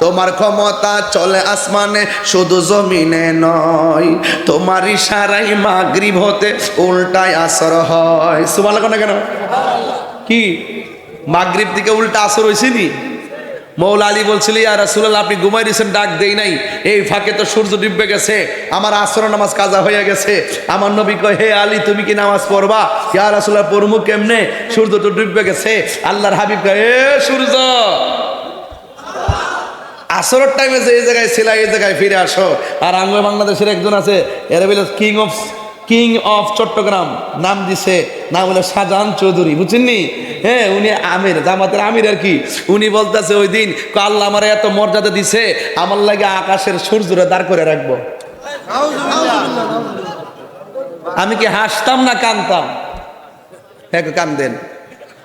তোমার ক্ষমতা চলে আসমানে শুধু জমিনে নয়, তোমার ইশারায় মাগরিব হতে উল্টায় আসর হয়। সুবহানাল্লাহ না কেন? কি মাগরিব থেকে উল্টা আসর হয়েছে নি? মৌলা আলী বলছিল, ইয়া রাসূলুল্লাহ আপনি ঘুমাই দিয়েছেন, ডাক দেই নাই, এই ফাঁকে তো সূর্য ডুবে গেছে, আমার আসর নামাজ কাজা হয়ে গেছে। আমার নবী কয়, হে আলী তুমি কি নামাজ পড়বা? ইয়া রাসূলুল্লাহ পড়মু কেমনে, সূর্য তো ডুবে গেছে। আল্লাহর হাবিব কয়, এ সূর্য, আসরের টাইমে যে এই জায়গায় ছিল এই জায়গায় ফিরে আসো। আর আঙ্গুল বাংলাদেশের একজন আছে, এরা বলে কিং অফ চট্টগ্রাম, নাম দিছে, নাম হলো শাহজাহান চৌধুরী, বুঝছেননি? হ্যাঁ, উনি আমির, জামাতের আমির আর কি। উনি বলতেছে ওই দিন, আল্লাহ আমার এত মর্যাদা দিছে, আমার লাগে আকাশের সূর্যরে দাঁড় করে রাখবো। আমি কি হাসতাম না কানতাম? হ্যাঁ কান্দেন,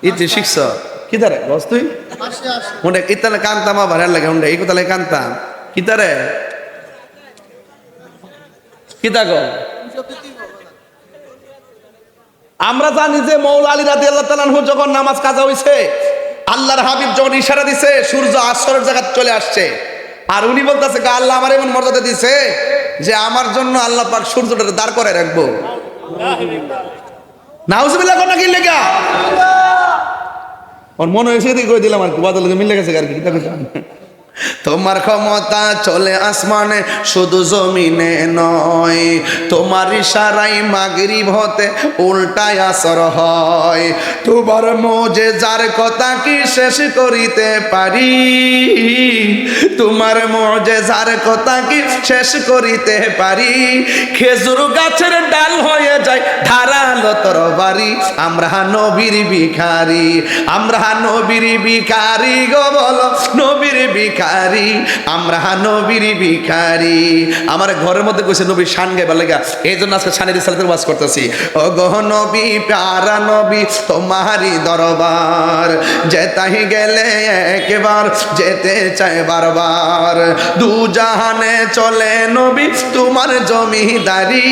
ইতি শিখছ কি তারে বস তুই উন্ডে ইতালে কান্তাম, আবার হের লাগে উন্ডে ইকতালে কান্তাম কি তারে কি তাগো। আমরা জানি যে মৌলা আলী রাদিয়াল্লাহু তাআলা আনহু যখন নামাজ কাজা হইছে, আল্লাহর হাবিব যখন ইশারা দিছে, সূর্য আসরের জায়গা চলে আসছে। আর উনি বলতেছে, আল্লাহ আমার এমন মর্যাদা দিছে যে আমার জন্য আল্লাহ পাক সূর্যটা দাঁড় করে রাখবো। নাউজুবিল্লাহ কোন কি লেগা ওর মনে হয়েছে এদিকে কই দিলাম আর কি, বাদল মিলে গেছে আর কি। তোমার ক্ষমতা চলে আসমানে শুধু জমিনে নয়, তোমার ইশারায় মাগরিব হতে উল্টায় আসর হয়। তোমার মুজিজার কথা কি শেষ করিতে পারি, তোমার মুজিজার কথা কি শেষ করিতে পারি। খেজুর গাছের ডাল হয়ে যায় ধারালো তরবারি, আমরা নবীর ভিখারি, আমরা নবীর ভিখারি গো বলো নবীর ভিখারি, আমরা নবীর ভিখারি। আমার ঘরের মধ্যে কইছে নবীর শান গাইবার লাগা, এই জন্য আজকে শানের রিসালাতের ওয়াজ করতেছি। ও গো নবী প্যারা নবী তোমারই দরবার, যেতাই গেলে একবার যেতে চাই বারবার। দু জাহানে চলে নবী তোমার জমিদারি,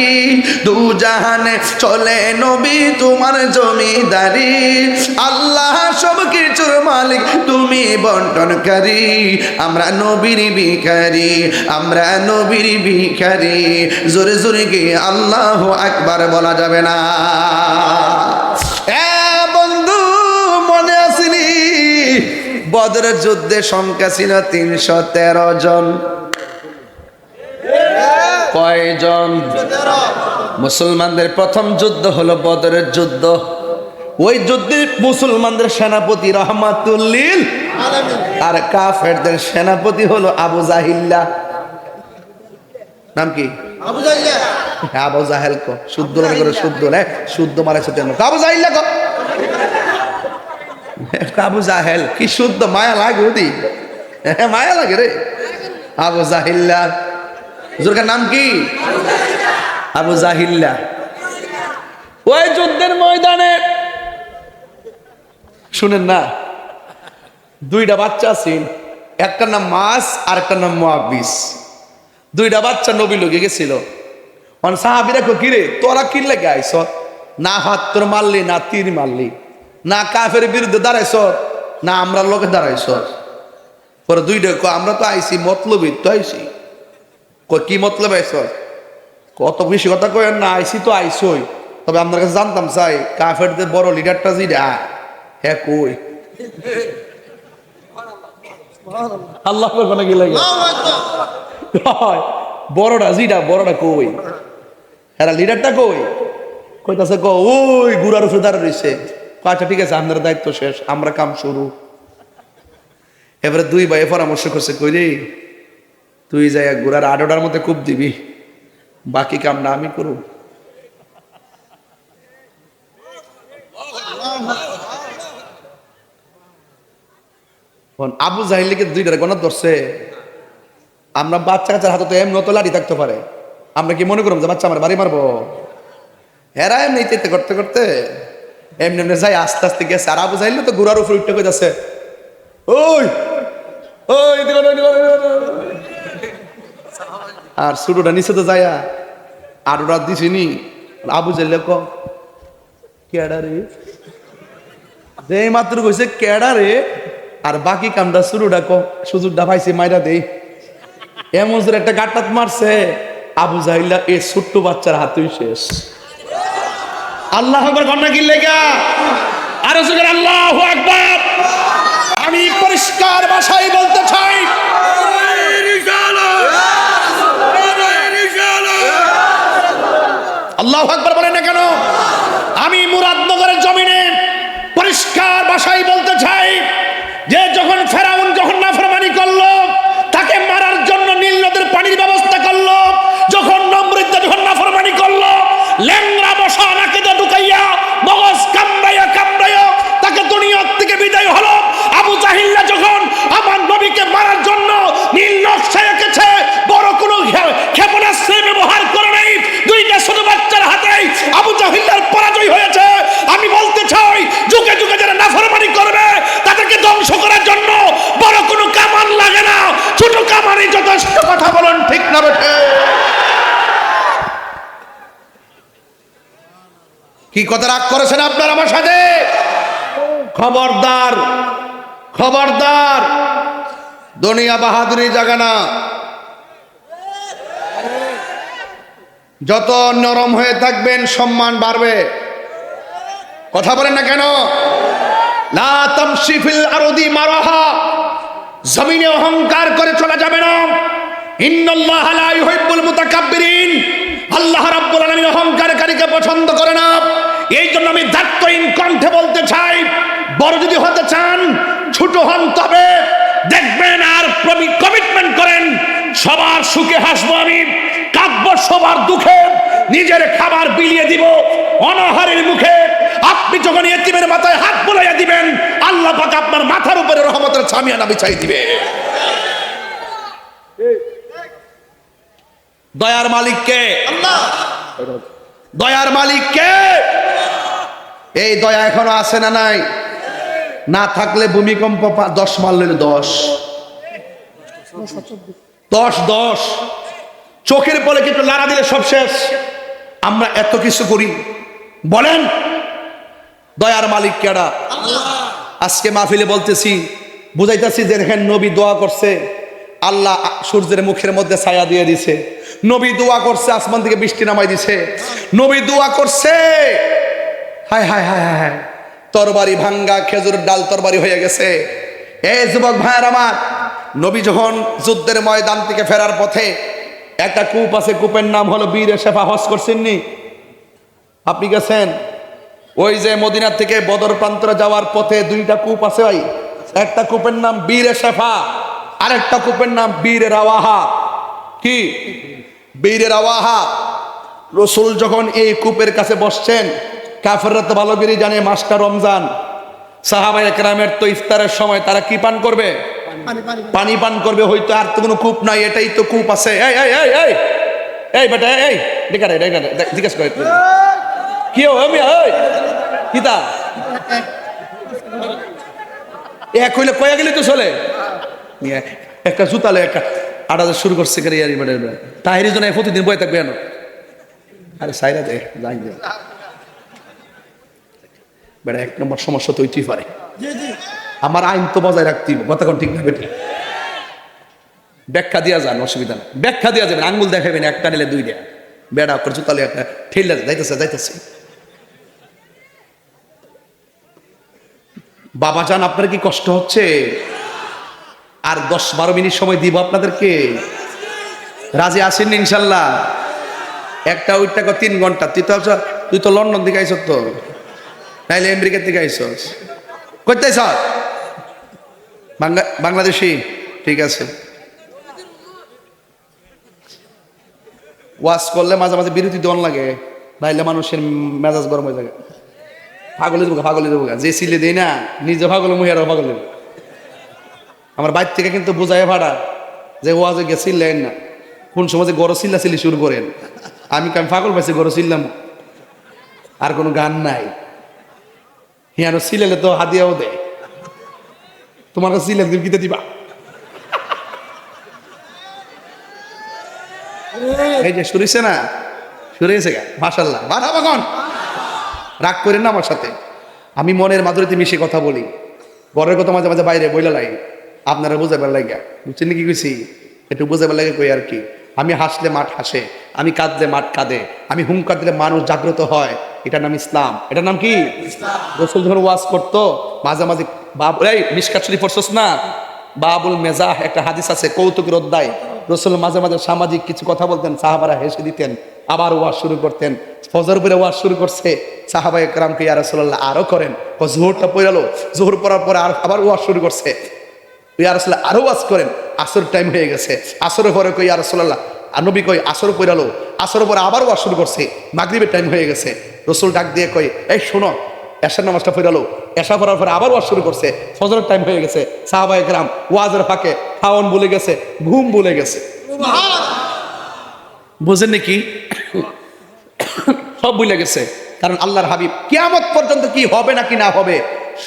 দু জাহানে চলে নবী তোমার জমিদারি। আল্লাহ সব কিছুর মালিক তুমি বন্টনকারী, আমরা নবীর ভিখারি, আমরা নবীর ভিখারি। জোরে জোরে গিয়ে আল্লাহু আকবার বলা যাবে না? বন্ধু মনে আসেনি বদরের যুদ্ধে সংখ্যা ছিল 313 জন। কয়জন? মুসলমানদের প্রথম যুদ্ধ হলো বদরের যুদ্ধ। ওই যুদ্ধে মুসলমানদের সেনাপতি রহমাতুল লিল আর কাফেরদের সেনাপতি হলো আবু জাহিল্লা। নাম কি? আবু জাহিল্লা। আবু জাহেল কো শুদ্ধ করে, শুদ্ধ না শুদ্ধ মারাছে কেন? আবু জাহিল্লা কো, আবু জাহেল কি শুদ্ধ, মায়া লাগে ওদি, মায়া লাগে রে। আবু জাহিল্লা জোরকার নাম কি? আবু জাহিল্লা। ওই যুদ্ধের ময়দানে শুনেন না, দুইটা বাচ্চা আছেন, একটার নাম মাস আর একটার নাম মুআবিস। দুইটা বাচ্চা নবী লোকে গেছিল। সাহাবীরা কো, কিরে তোরা কি লাগে আইছ? না হাত তোর মারলি, না তীর মারলি, না কাফের বিরুদ্ধে দাঁড়াইছ, না আমরা লোকে দাঁড়াইছ। পরে দুইটা কো, আমরা তো আইছি মতলবই তো আইছি। কি মতলব আইছ? কত বেশি কথা কয়েন না, আইছি তো আইসই, তবে আপনার কাছে জানতাম চাই কাফেরদের বড় লিডারটা যেটা, হ্যাঁ কই আল্লাহ কি লাগে বড়টা যেটা, বড়টা কই, হ্যাঁ লিডারটা কই? কইতাছে কো ওই গুড়ার উপরে দাঁড়া রয়েছে। আচ্ছা ঠিক আছে, আপনার দায়িত্ব শেষ, আমরা কাম শুরু। এবারে দুই ভাই পরামর্শ করছে, কই রে তুই যাই গুড়ার আডোটার মধ্যে কূপ দিবি, বাকি কামটা আমি করব। আবু জাহিলকে দুইটার গণত ধরছে। আমরা বাচ্চা কাচ্চার হাতে তো এমনি তো লাঠি থাকতে পারে, আমরা কি মনে করব যে বাচ্চা আমার বাড়ি মারবো? এরা এমনি চেতে করতে করতে এমনি এমনি যাই আস্তে আস্তে গেছে। আর আবু জাহিল তো গুড়ার উপর উঠতে যাচ্ছে, ওই ওই আর ছোটটা নিচে তো যায়া আর ওরা দিছিনি। আবু জাহিল ক কেডা রে, যে মাত্র কইছে কেডা রে, আর বাকি কামটা শুরুটা সুযোগটা পাইছে মাইরা দেই। এমন জোরে একটা গাটাত মারছে, আবু জাহিল্লা এই ছোট্ট বাচ্চার হাতেই শেষ। আল্লাহ আকবার ঘটনা কি লেগা আর জোরে আল্লাহু আকবার। আমি পরিষ্কার ভাষায় বলতে চাই, আল্লাহু আকবার বলেন না কেন? আমি মুরাদনগরের জমিনে পরিষ্কার ভাষায় বলতে চাই যে যখন ফেরাউন যখন নাফরমানি করলো, তাকে মারার জন্য নীল নদের পানির ব্যবস্থা করলো, যখন নমরুদ যখন নাফরমানি করলো, ল্যাংড়া বসা নাকেদা ঢুকাইয়া মগজ কামড়াইয়া কামড়াইয়া তাকে দুনিয়া থেকে বিদায় হলো। আবু জাহিল্লা যখন আমার নবীকে মারার জন্য নীল নকশা এঁকেছে, বড় কোনো ক্ষেপণাস্ত্র ব্যবহার করে নাই, দুইটা ছোট বাচ্চার হাতে আবু জাহিল্লার পরাজয় হয়েছে। আমি বলতে চাই, যুগে যুগে যারা নাফরমানি করবে তাদেরকে ধ্বংস করার জন্য বড় কোনো কামান লাগে না, ছোট কামানই যথেষ্ট। কথা বলুন ঠিক না বেঠে? কি কথা রাগ করেছেন আপনারা আমার সাথে? খবরদার, খবরদার, দুনিয়া বাহাদুরি জায়গা না। যত নরম হয়ে থাকবেন সম্মান বাড়বে। কথা বলেন না কেন? লা তামশি ফিল আরদি মারাহা, জমিনে অহংকার করে চলা যাবে না। ইন্নাল্লাহ লা ইউহিব্বুল মুতাকাব্বিরিন, আল্লাহ রাব্বুল আলামিন অহংকারকারীকে পছন্দ করে না। এই জন্য আমি দায়িত্বহীন কণ্ঠে বলতে চাই, বড় যদি হতে চান ছোট হন, তবে দেখবেন আর কমিটমেন্ট করেন সবার সুখে হাসবো আমি, কাঁদবো সবার দুঃখে, নিজের খাবার বিলিয়ে দিব অনাহারের মুখে। আপনি যখন ইতিমের মাথায় হাত বুলাইয়া দিবেন, আল্লাহ পাক আপনার মাথার উপরে রহমতের ছামিয়ানা বিছাই দিবে। দয়ার মালিক কে? আল্লাহ। দয়ার মালিক কে? এই দয়া এখনো আছে না নাই? না থাকলে ভূমিকম্প 10 মারলে 10 চোখের পলে কিছু লাড়া দিলে সব শেষ। আমরা এত কিছু করি, বলেন দয়ার মালিক কেডা? আজকে মাহফিলে বলতেছি, বুঝাইতেছি যে দেখেন নবী দোয়া করছে, আল্লাহ সূর্যের মুখের মধ্যে ছায়া দিয়ে দিছে। নবী দোয়া করছে, আসমান থেকে বৃষ্টি নামাই দিছে। নবী দোয়া করছে, হায় হায় হায় হায়, তরবারি ভাঙ্গা খেজুরের ডাল তরবারি হয়ে গেছে। এই যুবক ভাইয়ের আমার, নবী যখন যুদ্ধের ময়দান থেকে ফেরার পথে একটা কূপ আছে, কূপের নাম হলো বীর শেফা। হজ করছেননি? আপনি গেছেন? ওই যে মদিনা থেকে বদর প্রান্তরে যাওয়ার পথে 2টা কূপ আছে ভাই। একটা কূপের নাম বীর শেফা, আর একটা কূপের নাম বীর রাওয়াহা। কি বীর রাওয়াহা? রসুল যখন এই কূপের কাছে বসছেন, কাফেররা তো ভালো করে জানে মাসটা রমজান, সাহাবায়ে একরামের তো ইফতারের সময় তারা কি পান করবে? পানি পান করবে। হয়তো আর তো কোনো কূপ নাই, এটাই তো কূপ আছে। এই এই এই এই এই বেটা, এই দেখারে জিজ্ঞেস করে কি কিতা এক হইলে কয়া গেলি তো চলে। একটা জুতালে একটা আড়াতে শুরু করছে তাহিরি জন্য প্রতিদিন বয়ে থাকবে কেন? আরে সাইরা দে, যাই দে বেটা, 1 নম্বর সমস্যা তো হইতেই পারে। আমার আইন তো বজায় রাখতেই, কতক্ষণ ঠিক না বেটা? ব্যাখ্যা দিয়া যান, অসুবিধা নেই, ব্যাখ্যা দিয়া যাবেন, আঙ্গুল দেখাবেন, একটা নিলে 2টা বেড়া করে জুতালে একটা ঠেলে যাইতেছে। বাবা জান, আপনার কি কষ্ট হচ্ছে? আর 10-12 মিনিট সময় দিব আপনাদেরকে। রাজি আছেন ইনশাল্লাহ? একটা ওইটা 3 ঘন্টা। তুই তো লন্ডন থেকে আইস, তো নাইলে আমেরিকা থেকে আইসস, করতে বাংলাদেশি? ঠিক আছে। ওয়াজ করলে মাঝে মাঝে বিরতি দন লাগে, নাইলে মানুষের মেজাজ গরম হয়ে যায়। পাগলে দেবো যে সিলে দেয় না, নিজে পাগল মহিয়ারও পাগল দেবো। আমার বাইর থেকে কিন্তু বোঝায় ভাড়া যে ওয়াজে গিয়ে চিল্লেন না, কোন সময় যে গরো চিল্লি শুরু করেন। আমি পাগল পাইছি, গরো চিল্লাম, আর কোনো গান নাই। হিয়ানো সিলেলে তো হাদিয়াও দেয়, তোমার কাছে সিলেন দিতে দিবা। এই যে শুরু হয়েছে না, শুরু হয়েছে গা, মাশাআল্লাহ, বাড়াবাগন। রাগ করেন না আমার সাথে, আমি মনের মাধুরীতে মিশে কথা বলি। ঘরের কথা মাঝে মাঝে বাইরে বইলা লাগে, আপনারা বুঝাবার লাগে, বুঝছেন কি কইছি? একটু বুঝাবার লাগে কই আর কি। আমি হাসলে মাঠ হাসে, আমি কাঁদলে মাঠ কাঁদে, আমি হুঙ্কার দিলে মানুষ জাগ্রত হয়, এটার নাম ইসলাম। এটার নাম কি? রসুল যখন ওয়াজ করতো মাঝে মাঝে মিশকাত শরীফ পড়ছস না, বাবুল মেজাহ একটা হাদিস আছে, কৌতুকের অধ্যায়। রসুল মাঝে মাঝে সামাজিক কিছু কথা বলতেন, সাহাবারা হেসে দিতেন, আবার ওয়াজ শুরু করতেন। ফজর পরে ওয়াজ শুরু করছে, সাহাবা একরামকে ইয়া রাসূলুল্লাহ আরো করেন। ও জোহরটা পড়ালো, জোহর পড়ার পরে আবার ওয়াজ শুরু করছে, ইয়া রাসূলুল্লাহ আরো ওয়াজ করেন। আসর টাইম হয়ে গেছে, আসরের পরে কই ইয়া রাসূলুল্লাহ, আর নবী কই আসর পড়ালো, আসরের পরে আবার ওয়াজ শুরু করছে, মাগরিবের টাইম হয়ে গেছে। রসুল ডাক দিয়ে কই, এই শোনো, এশার নামাজটা পড়ালো, এশা পড়ার পরে আবার ওয়াজ শুরু করছে, ফজরের টাইম হয়ে গেছে। সাহাবা একরাম ওয়াজের ফাঁকে খাওয়ান ভুলে গেছে, ঘুম ভুলে গেছে। বুঝেন নাকি? সব ভুলে গেছে, কারণ আল্লাহর হাবিব কিয়ামত পর্যন্ত কি হবে নাকি না হবে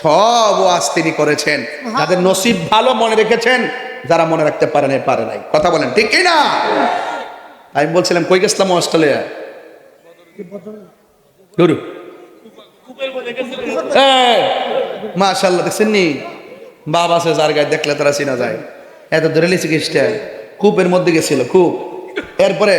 সব ওয়াজ তিনি করেছেন। যাদের নসিব ভালো মনে রেখেছেন, যারা মনে রাখতে পারে নাই। কথা বলেন ঠিক কি না? আমি বলছিলাম কই গেছিলাম অস্ট্রেলিয়া, মাশাআল্লাহ দেখছেন নি, বাবা আছে যার গায়ে দেখলে তারা চিনা যায়। এত ধরে লিচি কিসটা কূপের মধ্যে গেছিল, কূপ। এরপরে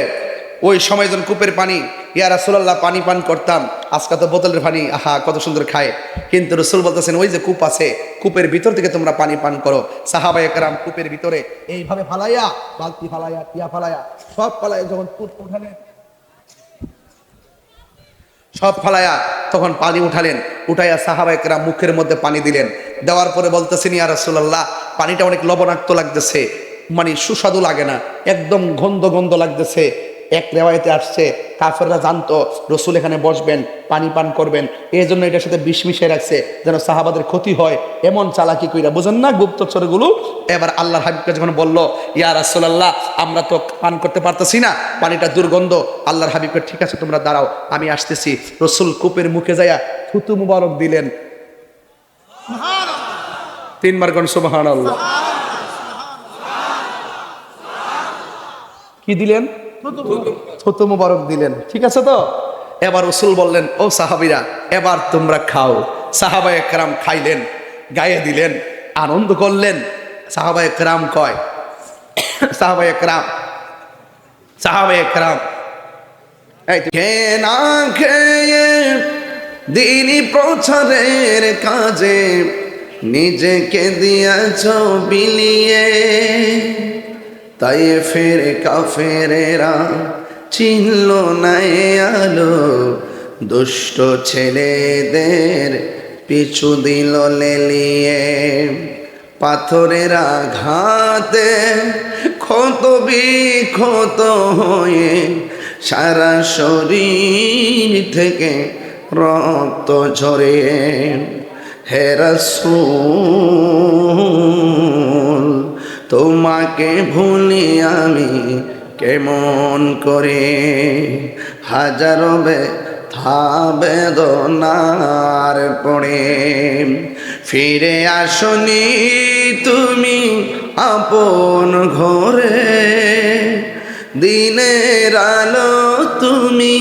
ওই সময় যখন কূপের পানি, ইয়া রাসূলুল্লাহ পানি পান করতাম, আজকে তো বোতলের পানি, আহা কত সুন্দর খায়। কিন্তু রাসূল বলতেছেন ওই যে কূপ আছে, কূপের ভিতর থেকে তোমরা পানি পান করো। সাহাবায়ে কেরাম কূপের ভিতরে এইভাবে ফালাইয়া, বালতি ফালাইয়া, টিয়া ফালাইয়া, সব ফালাইয়া যখন কূপ উঠালেন, সব ফালাইয়া তখন পানি উঠালেন, উঠাইয়া সাহাবায়ে কেরাম মুখের মধ্যে পানি দিলেন। দেওয়ার পরে বলতেছেন ইয়া রাসূলুল্লাহ পানিটা অনেক লবণাক্ত লাগতেছে, মানে সুস্বাদু লাগে না, একদম গন্ধ লাগতেছে। এক রেওয়ায়েতে আসছে কাফেররা জানতো রসুল এখানে বসবেন, পানি পান করবেন, এই জন্য এটার সাথে বিষ মিশিয়ে রাখছে যেন সাহাবাদের ক্ষতি হয়, এমন চালাকি কইরা, বুঝেন না গুপ্তচরগুলো। এবার আল্লাহর হাবিবকে যখন বলল ইয়া রাসূলুল্লাহ আমরা তো পান করতে পারতেছি না, পানিটা দুর্গন্ধ, আল্লাহর হাবিবকে ঠিক আছে তোমরা দাঁড়াও আমি আসতেছি। রসুল কূপের মুখে যাইয়া থুতু মুবারক দিলেন, 3 বার কোন সুবহানাল্লাহ। কি দিলেন? থুতু মুবারক দিলেন, ঠিক আছে তো। এবার রাসূল বললেন ও সাহাবীরা এবার তোমরা খাও। সাহাবায়ে কেরাম খাইলেন, গায়ে দিলেন, আনন্দ করলেন। সাহাবায়ে কেরাম কয়, সাহাবায়ে কেরাম না খেয়ে দিনী প্রচারের কাজে নিজেকে দিয়েছ বিলিয়ে, তাই ফের কাফেরেরা চিনল না আলো, দুষ্ট ছেলেদের পিছু দিল লেলিয়ে। পাথরের আঘাতে ক্ষত বিক্ষত হয়ে সারা শরীর থেকে রক্ত ঝরে। হে রাসূল তোমাকে ভুলি আমি কেমন করে, হাজারো ব্যথা বেদনার পড়ে। ফিরে আসনি তুমি আপন ঘরে, দিনের আলো তুমি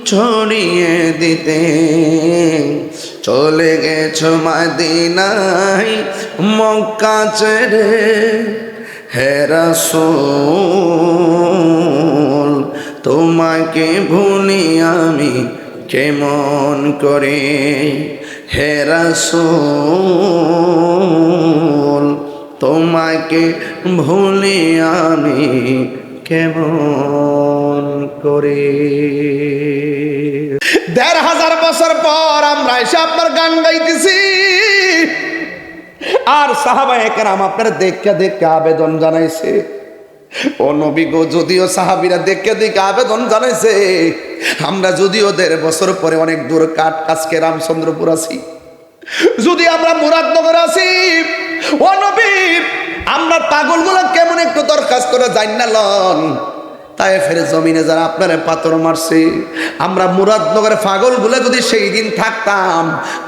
ছড়িয়ে দিতে। চলে গেছো মদিনায় মক্কা ছেড়ে, হে রাসূল তোমাকে ভুলি আমি কেমন করে। হে রাসূল তোমাকে ভুলি আমি কেমন করে। ১,৫০০ বছর পর আমরা এসে আপনার গান গাইতেছি, আর সাহাবায়ে কেরাম আপনার দেখে আবেদন জানাইছে। ও নবী গো, যদিও সাহাবীরা দেখে আবেদন জানাইছে, আমরা যদিও ১,৫০ বছর পরে অনেক দূর কাট আজকে রামচন্দ্রপুর আছি, যদি আমরা মুরাদনগর আছি, ও নবী আমরা পাগলগুলো কেমন একটু দরখাস্ত করে জান্না লন। তায়েফের জমিনে যারা আপনারে পাথর মারছে, আমরা মুরাদনগরের পাগলগুলো যদি সেই দিন থাকতাম,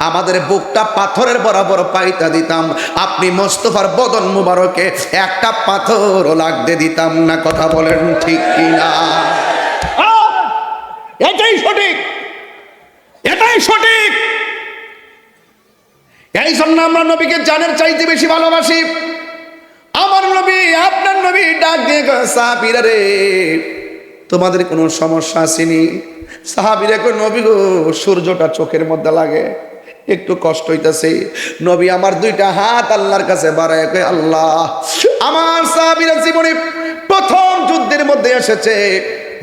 আমাদের বুকটা পাথরের বরাবর পাইতা দিতাম, আপনি মোস্তফার বদন মুবারকে একটা পাথরও লাগতে দিতাম না। কথা বলেন ঠিক কিনা? এটাই সঠিক, এটাই সঠিক। এই জন্য আমরা নবীকে জানের চাইতে বেশি ভালোবাসি। আমার নবী, আপনার নবী ডাক দিয়ে কয়, সাহাবীরা রে, তোমাদের কোনো সমস্যা আসেনি? সাহাবীরা কয়, নবী গো, সূর্যটা চোখের মধ্যে লাগে, একটু কষ্ট হইতাছে। নবী আমার দুইটা হাত আল্লাহর কাছে বাড়ায় কয়, আল্লাহ, আমার সাহাবীরা জীবনে প্রথম যুদ্ধের মধ্যে এসেছে,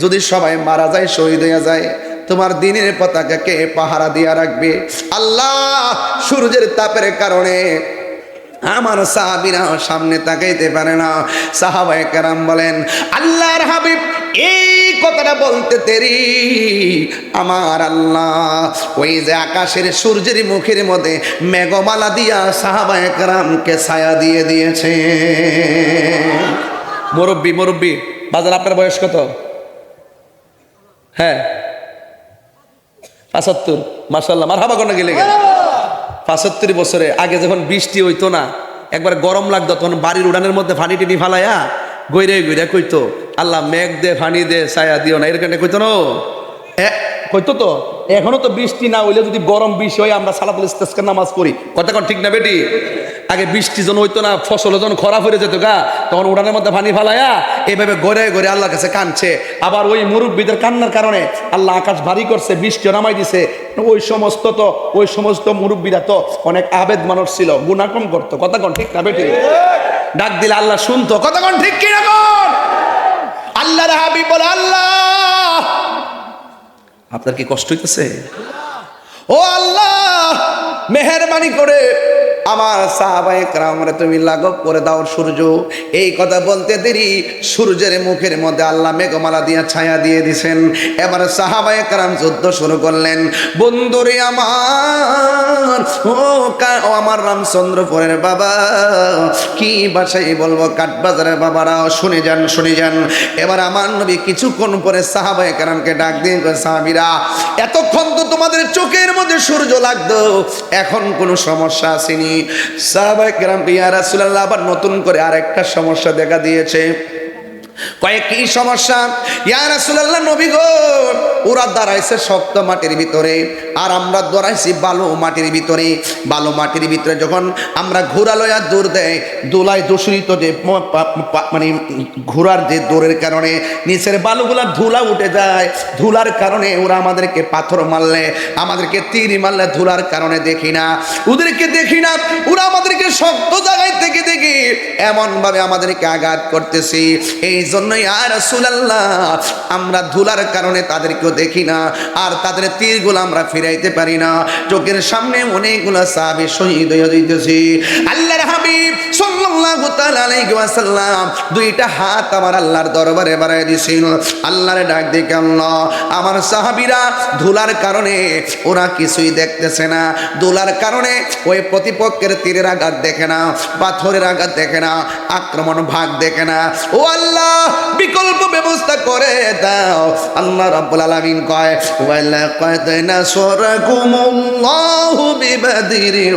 যদি সবাই মারা যায়, শহীদ হয়ে যায়, তোমার দ্বীনের পতাকাকে পাহারা দিয়া রাখবে। আল্লাহ, সূর্যের তাপের কারণে আমার সাহাবীরা সামনে তাকাইতে পারে না। সাহাবায়ে কেরাম বলেন, আল্লাহর হাবিব এই কথাটা বলতে দেরি, আমার আল্লাহ ওই যে আকাশের সূর্যের মুখের মধ্যে মেঘমালা দিয়া সাহাবায়ে কেরামকে ছায়া দিয়ে দিয়েছে। মুরব্বী বাজার, আপনার বয়স কত? হ্যাঁ, ৭৫। মাশাআল্লাহ, মারহাবা কোন গেলে গেল। ৭৫ বছরে আগে যখন বৃষ্টি হইতো না, একবার গরম লাগতো, তখন বাড়ির উড়ানের মধ্যে ফানি টিনি ফালাইয়া গৈরে গৈরে কইতো, আল্লাহ মেঘ দে, ফানি দে, ছায়া দিও না, এরকম কইতো না, কইতো তো। এখনো তো বৃষ্টি না হইলে যদি গরম বেশি হয়, আমরা সালাতুল ইস্তিসকার নামাজ পড়ি, কথা কোন ঠিক না বেটি? আগে বৃষ্টি যখন হইতো না, ফসল যখন খরা হয়ে যেত গা, তখন উড়ানের মধ্যে পানি ফালাইয়া এইভাবে গড়ে গড়ে আল্লাহর কাছে কাঁদছে। আবার ওই মুরব্বীদের কান্নার কারণে আল্লাহ আকাশ ভারী করছে, বৃষ্টি নামাই দিছে। ওই সমস্ত মুরব্বীরা তো অনেক আবেদ মানুষ ছিল, গুনাহ কম করতো, কথা কোন ঠিক না বেটি? ডাক দিলে আল্লাহ শুনতো, কথা কোন ঠিক কি না? আল্লাহর হাবিব বলে, আল্লাহ, আপনার কি কষ্ট হইতেছে? ও আল্লাহ, মেহেরবানি করে আমার সাহাবায়ে কেরামরে তুমি লাঘব করে দাও সূর্য। এই কথা বলতে দেরি, সূর্যের মুখের মধ্যে আল্লাহ মেঘমালা দিয়া ছায়া দিয়ে দিছেন। এবার সাহাবায়ে কেরাম যুদ্ধ শুরু করলেন। বন্ধুরে আমার, ও আমার রামচন্দ্রপুরের বাবা, কি ভাষায় বলবো, কাঠবাজারের বাবারাও শুনে যান। এবার আমার নবী কিছুক্ষণ পরে সাহাবায়ে কেরামকে ডাক দিয়ে, সাহাবীরা, এতক্ষণ তো তোমাদের চোখের মধ্যে সূর্য লাগতো, এখন কোনো সমস্যা আসেনি? সাহাবায়ে কেরাম, ইয়া রাসূলুল্লাহ, আবার নতুন করে আরেকটা সমস্যা দেখা দিয়েছে। কি সমস্যা? ইয়া রাসূলুল্লাহ, নবী গো, ওরা দাঁড়াইছে শক্ত মাটির ভিতরে, আর আমরা দাঁড়াইছি বালু মাটির ভিতরে। বালু মাটির ভিতরে যখন আমরা ঘোড়া লইয়া দৌড় দেয়, দোলায় দূষিত যে মানে ঘোড়ার যে দৌড়ের কারণে নিচের বালুগুলা ধুলা উঠে যায়, ধুলার কারণে ওরা আমাদেরকে পাথর মারলে, আমাদেরকে তীর মারলে ধুলার কারণে দেখি না, ওদেরকে দেখি না, ওরা আমাদেরকে শক্ত জায়গায় থেকে দেখি এমন ভাবে আমাদেরকে আঘাত করতেছি। এই জন্য ইয়া রাসূলুল্লাহ, আমরা ধুলার কারণে তাদেরকেও দেখি না, আর তাদের তীরগুলো আমরা ফিরাইতে পারি না। চোখের সামনে অনেকগুলো সাহাবী শহীদ হয়ে যাইতেছে। আল্লাহর হাবিব সাল্লাল্লাহু তাআলা আলাইহি ওয়াসাল্লাম দুইটা হাত আমার আল্লাহর দরবারে বাড়ায় দিয়েছিল। আল্লাহরে ডাক দিয়ে, আল্লাহ, আমার সাহাবীরা ধুলার কারণে ওরা কিছুই দেখতেছে না, ধুলার কারণে ওই প্রতিপক্ষের তীরের আঘাত দেখে না, পাথরের আঘাত দেখে না, আক্রমণ ভাগ দেখে না। ও আল্লাহ, বিকল্প ব্যবস্থা করে দাও। আল্লাহ রাব্বুল আলামিন কয়, ওয়ালাকাদ নাসরাকুমুল্লাহু বিবাদরিন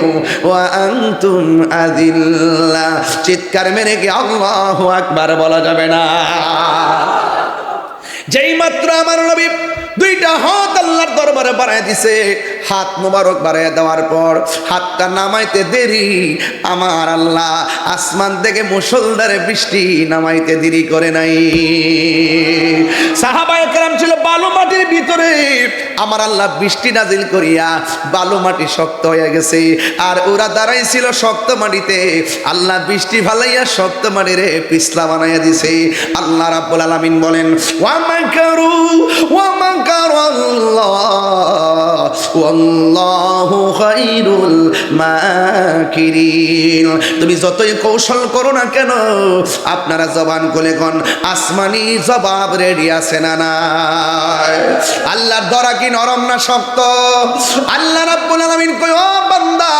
ওয়া আনতুম আযিল্লা। চিৎকার মেরে কি আল্লাহু আকবার বলা যাবে না? যেই মাত্র আমার নবী দুইটা হাত আল্লাহর দরবারে বাড়ায় দিছে, হাত মোবারক বাড়ায় দেওয়ার পর হাতটা নামাইতে দেরি, আমার আল্লাহ আসমান থেকে মুষলধারে বৃষ্টি নামাইতে দেরি করে নাই। সাহাবায়ে কেরাম ছিল বালু মাটির ভিতরে, আমার আল্লাহ বৃষ্টি নাজিল করিয়া বালু মাটি শক্ত হয়ে গেছে, আর ওরা দাঁড়াইছিল শক্ত মাটিতে, আল্লাহ বৃষ্টি ফালাইয়া শক্ত মাটিরে পিছলা বানাইয়া দিছে। আল্লাহ রাব্বুল আলামিন বলেন, ওয়া মাকারু ওয়া ওয়াল্লাহু খায়রুল মাকিরিন। তুমি যতই কৌশল করো না কেন, আপনারা জবান খুলে কোন আসমানি জবাব রেডি আছে না নাই? আল্লাহর দরা কি নরম না শক্ত? আল্লাহ রাব্বুল আলামিন কয়, ও বান্দা,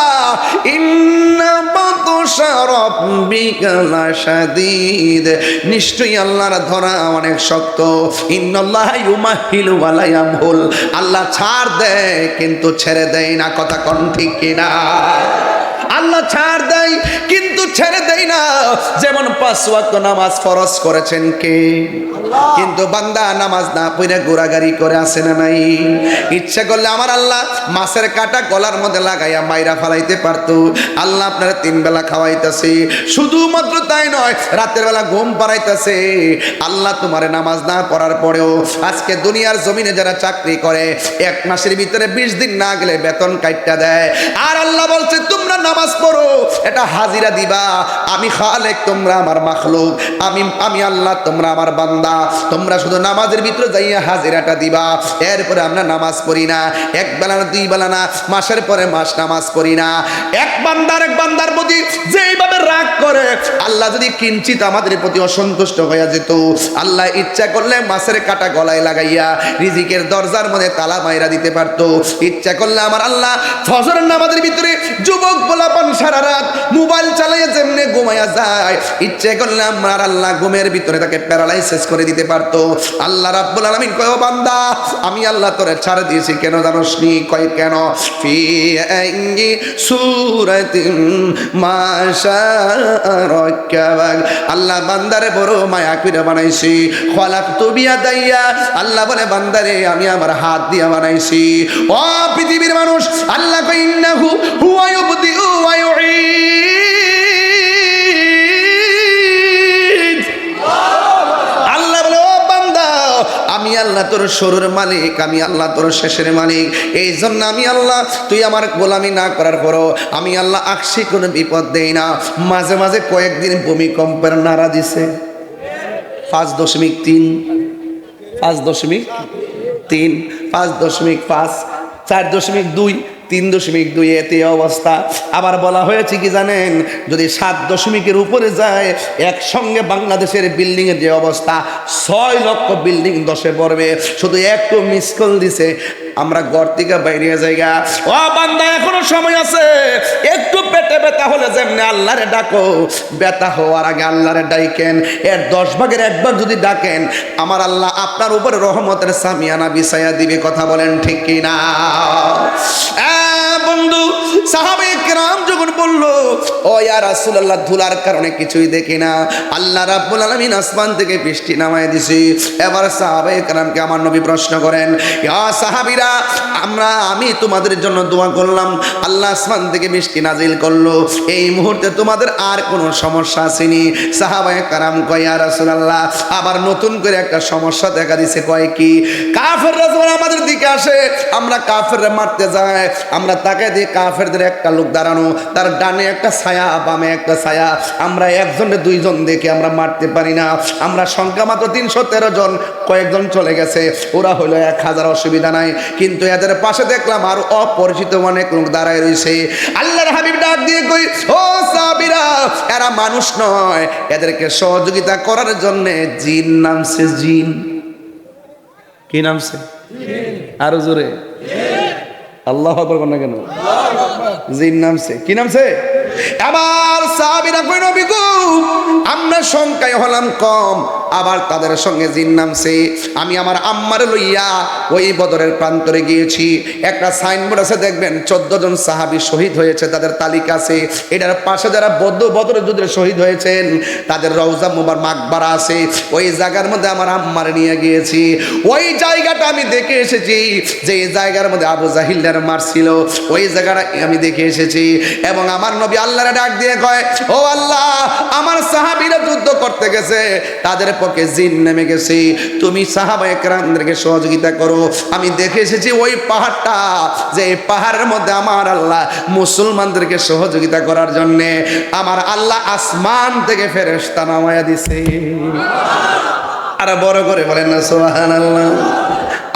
ইন্না বাতশা রাব্বিকা লাশাদীদ, নিশ্চয়ই আল্লাহর ধরা অনেক শক্ত। ইন্নাল্লাহা ইউমাহিলু ওয়া লা ইয়ামহুল, আল্লাহ ছাড় দেয় কিন্তু ছেড়ে দেয় না, কথা কোন ঠিক কিনা? আল্লাহ ছাড় দেয় কিন্তু ছেড়ে দেয় না। যেমন 5 ওয়াক্ত নামাজ ফরজ করেছেন কে? কিন্তু বান্দা নামাজ না পড়ে গোড়াগাড়ি করে আসে না নাই? ইচ্ছা করলে আমার আল্লাহ মাছের কাঁটা গলার মধ্যে লাগাইয়া মাইরা ফালাইতে পারতো। আল্লাহ আপনারা 3 বেলা খাওয়াইতেছে, শুধুমাত্র তাই নয়, রাতের বেলা ঘুম পাড়াইতেছে। আল্লাহ তোমারে নামাজ না পড়ার পরেও আজকে দুনিয়ার জমিনে যারা চাকরি করে 1 মাসের ভিতরে 20 দিন না গেলে বেতন কাইটটা দেয়। আর আল্লাহ বলছে তোমরা নামাজ পড়ো, এটা হাজিরা দিবা। আমি খালেক, তোমরা আমার মাখলুক। আমি আল্লাহ, তোমরা আমার বান্দা। তোমরা শুধু নামাজের ভিতরে যাইয়া হাজিরাটা দিবা। এরপরে আমরা নামাজ পড়ি না, 1 বেলা না 2 বেলা না, মাসের পরে মাস নামাজ পড়ি না। এক বান্দার প্রতি যেইভাবে রাগ করে, আল্লাহ যদি কিঞ্চিত আমাদের প্রতি অসন্তুষ্ট হয়ে যেত, আল্লাহ ইচ্ছা করলে মাছের কাটা গলায় লাগাইয়া রিজিকের দরজার মধ্যে তালা মাইরা দিতে পারতো। ইচ্ছা করলে আমার আল্লাহ ফজরের নামাজের ভিতরে যুবক গোলাপান সারা রাত মোবাইল চালাইয়া যেমনে ঘুমাইয়া যায়, ইচ্ছে করলে আমার আল্লাহ ঘুমের ভিতরে তাকে প্যারালাইসিস করে দিতে পারতো। আল্লাহ রাব্বুল আলামিন কয়, ও বান্দা, আমি আল্লাহ তোরে ছাড় দিয়েছি কেন জানোস নি? কয় কেন? ফি আইয়ি সূরাতিন মা শাআরাকাবাক। আল্লাহ বান্দারে বড় মায়া কইরা বানাইছি। খলাকতু বিয়াদাইয়া, আল্লাহ বলে বান্দারে আমি আমার হাত দিয়া বানাইছি। ও পৃথিবীর মানুষ, আল্লাহ কয় ইন্নাহু হুয়া ইউবদিউ ওয়া ইউঈদ। আল্লাহ বলে, ও বান্দা, আমি আল্লাহ তোর শুরুর মালিক, আমি আল্লাহ তোর শেষের মালিক। এই জন্য আমি আল্লাহ, তুই আমার গোলামি না করার পরও আমি আল্লাহ আকসি কোনো বিপদ দেই না। মাঝে মাঝে কয়েকদিন ভূমিকম্পের নাড়া দিছে 5.3, 5.3, 5.5, 4.2, 3.2, এতে অবস্থা। আবার বলা হয়েছে কি জানেন, যদি 7 উপরে যায়, একসঙ্গে বাংলাদেশের বিল্ডিং এর যে অবস্থা, 6 লক্ষ বিল্ডিং ধসে পড়বে। শুধু একটু মিস কল দিছে, আমরা ঘর থেকে বাইরে জায়গা। ও বান্দা, এখনো সময় আছে, একটু পেটে ব্যথা হলে যেমনি আল্লাহরে ডাকো, ব্যথা হওয়ার আগে আল্লাহরে ডাইকেন। এর 10 ভাগের 1 ভাগ যদি ডাকেন, আমার আল্লাহ আপনার উপরে রহমতের সামিয়ানা বিছায়া দিবে। কথা বলেন ঠিক কি না? বন্ধু, সাহাবে কেরাম যখন বলল, ও ইয়া রাসূলুল্লাহ, ধুলার কারণে কিছুই দেখি না, আল্লাহ রাব্বুল আলামিন আসমান থেকে বৃষ্টি নামায় দিছে। এবার সাহাবে কেরামকে আমার নবী প্রশ্ন করেন, ইয়া সাহাবীরা, আমি তোমাদের জন্য দোয়া করলাম, আল্লাহ আসমান থেকে বৃষ্টি নাজিল করলো, এই মুহূর্তে তোমাদের আর কোনো সমস্যা আসেনি? সাহাবায়ে কেরাম কয়, ইয়া রাসূলুল্লাহ, আবার নতুন করে একটা সমস্যা দেখা দিছে। কয় কি? কাফেররা যখন আমাদের দিকে আসে, আমরা কাফেররা মারতে যাই, আমরা তাকে দিয়ে কাফেরদের একটা লোক দাঁড়ানো, তার ডানে একটা ছায়া, বামে একটা ছায়া, আমরা 1 2 জন দেখে আমরা মারতে পারি না। আমরা সংখ্যা মাত্র 313 জন, কয়েকজন চলে গেছে, ওরা হলো 1000, অসুবিধা নাই। কিন্তু এদের পাশে দেখলাম আর অপরিচিত অনেক লোক দাঁড়ায় রয়েছে। আল্লাহর হাবিব ডাক দিয়ে কই, ও সাহাবীরা, এরা মানুষ নয়, এদেরকে সহযোগিতা করার জন্য জিন নামছে। জিন কি নামছে? আরো জোরে আল্লাহু আকবার বলেন না কেন? জিন নামছে। কি নামছে? আবার সাহাবীরা কই, নবী গো, আমরা সংখ্যায় হলাম কম, আবার তাদের সঙ্গে জিন নামছে। আমি আমার আম্মার লইয়া ওই বদরের প্রান্তরে গিয়েছি। একটা সাইনবোর্ড আছে, দেখবেন 14 জন সাহাবী শহীদ হয়েছে, তাদের তালিকা আছে। এটার পাশে যারা বদরের যুদ্ধে শহীদ হয়েছেন, তাদের রওজা মুবারক মাকবারা আছে। ওই জায়গার মধ্যে আমার আম্মার নিয়ে গিয়েছি। ওই জায়গাটা আমি দেখে এসেছি, যে জায়গার মধ্যে আবু জাহিলরা মারছিল, ওই জায়গাটা আমি দেখে এসেছি। এবং আমার নবী আল্লাহরে ডাক দিয়ে কয়, ও আল্লাহ, আমার সাহাবীরা যুদ্ধ করতে গেছে, তাদের পক্ষে জিন নেমে গেছে, তুমি সাহাবায়ে কেরামদেরকে সহযোগিতা করো। আমি দেখে এসেছি ওই পাহাড়টা, যে পাহাড়ের মধ্যে আমার আল্লাহ মুসলমানদেরকে সহযোগিতা করার জন্য আমার আল্লাহ আসমান থেকে ফেরেশতা নামায়া দিছে। আর বড় করে বলেন না সুবহানাল্লাহ।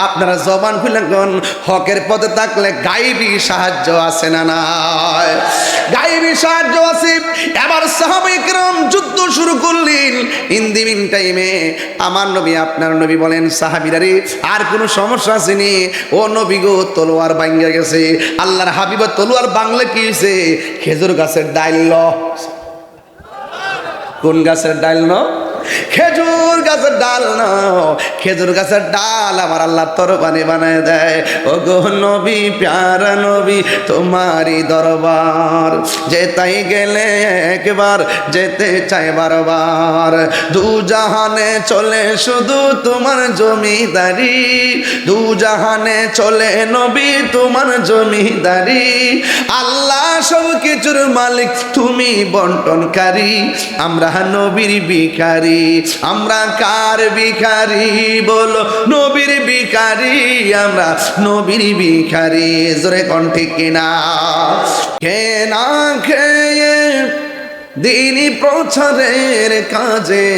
আপনারা জবান খুলে কোন হকের পথে থাকলে গায়েবী সাহায্য আছে না নাই? গায়েবী সাহায্য আছে। এবার সাহাবায়ে কেরাম যুদ্ধ শুরু করলেন। ইন দি মিন টাইমে আমার নবী, আপনার নবী বলেন, সাহাবীরা রে, আর কোনো সমস্যা আসেনি? ও নবী গো, তলোয়ার ভাঙা গেছে। আল্লাহর হাবিব, তলোয়ার বাংলা কি হয়েছে? খেজুর গাছের ডাইল। কোন গাছের ডাইল? খেজুর গাছের ডাল নাও, খেজুর গাছের ডাল আমার আল্লাহ তরবারি বানায় দেয়। ও গো নবী, প্যারা নবী, তোমারই দরবার যেতাই গেলে একবার, যেতে চাই বারবার। দু জাহানে চলে শুধু তোমার জমিদারি, দু জাহানে চলে নবী তোমার জমিদারি। আল্লাহ সব কিছুর মালিক, তুমি বন্টনকারী। আমরা নবীর ভিখারি, আমরা কার ভিখারি বলো? নবীর ভিখারি, আমরা নবীর ভিখারি। জোরে কোন ঠিক কিনা? খেয়ে না খেয়ে দিনই প্রচারের কাজে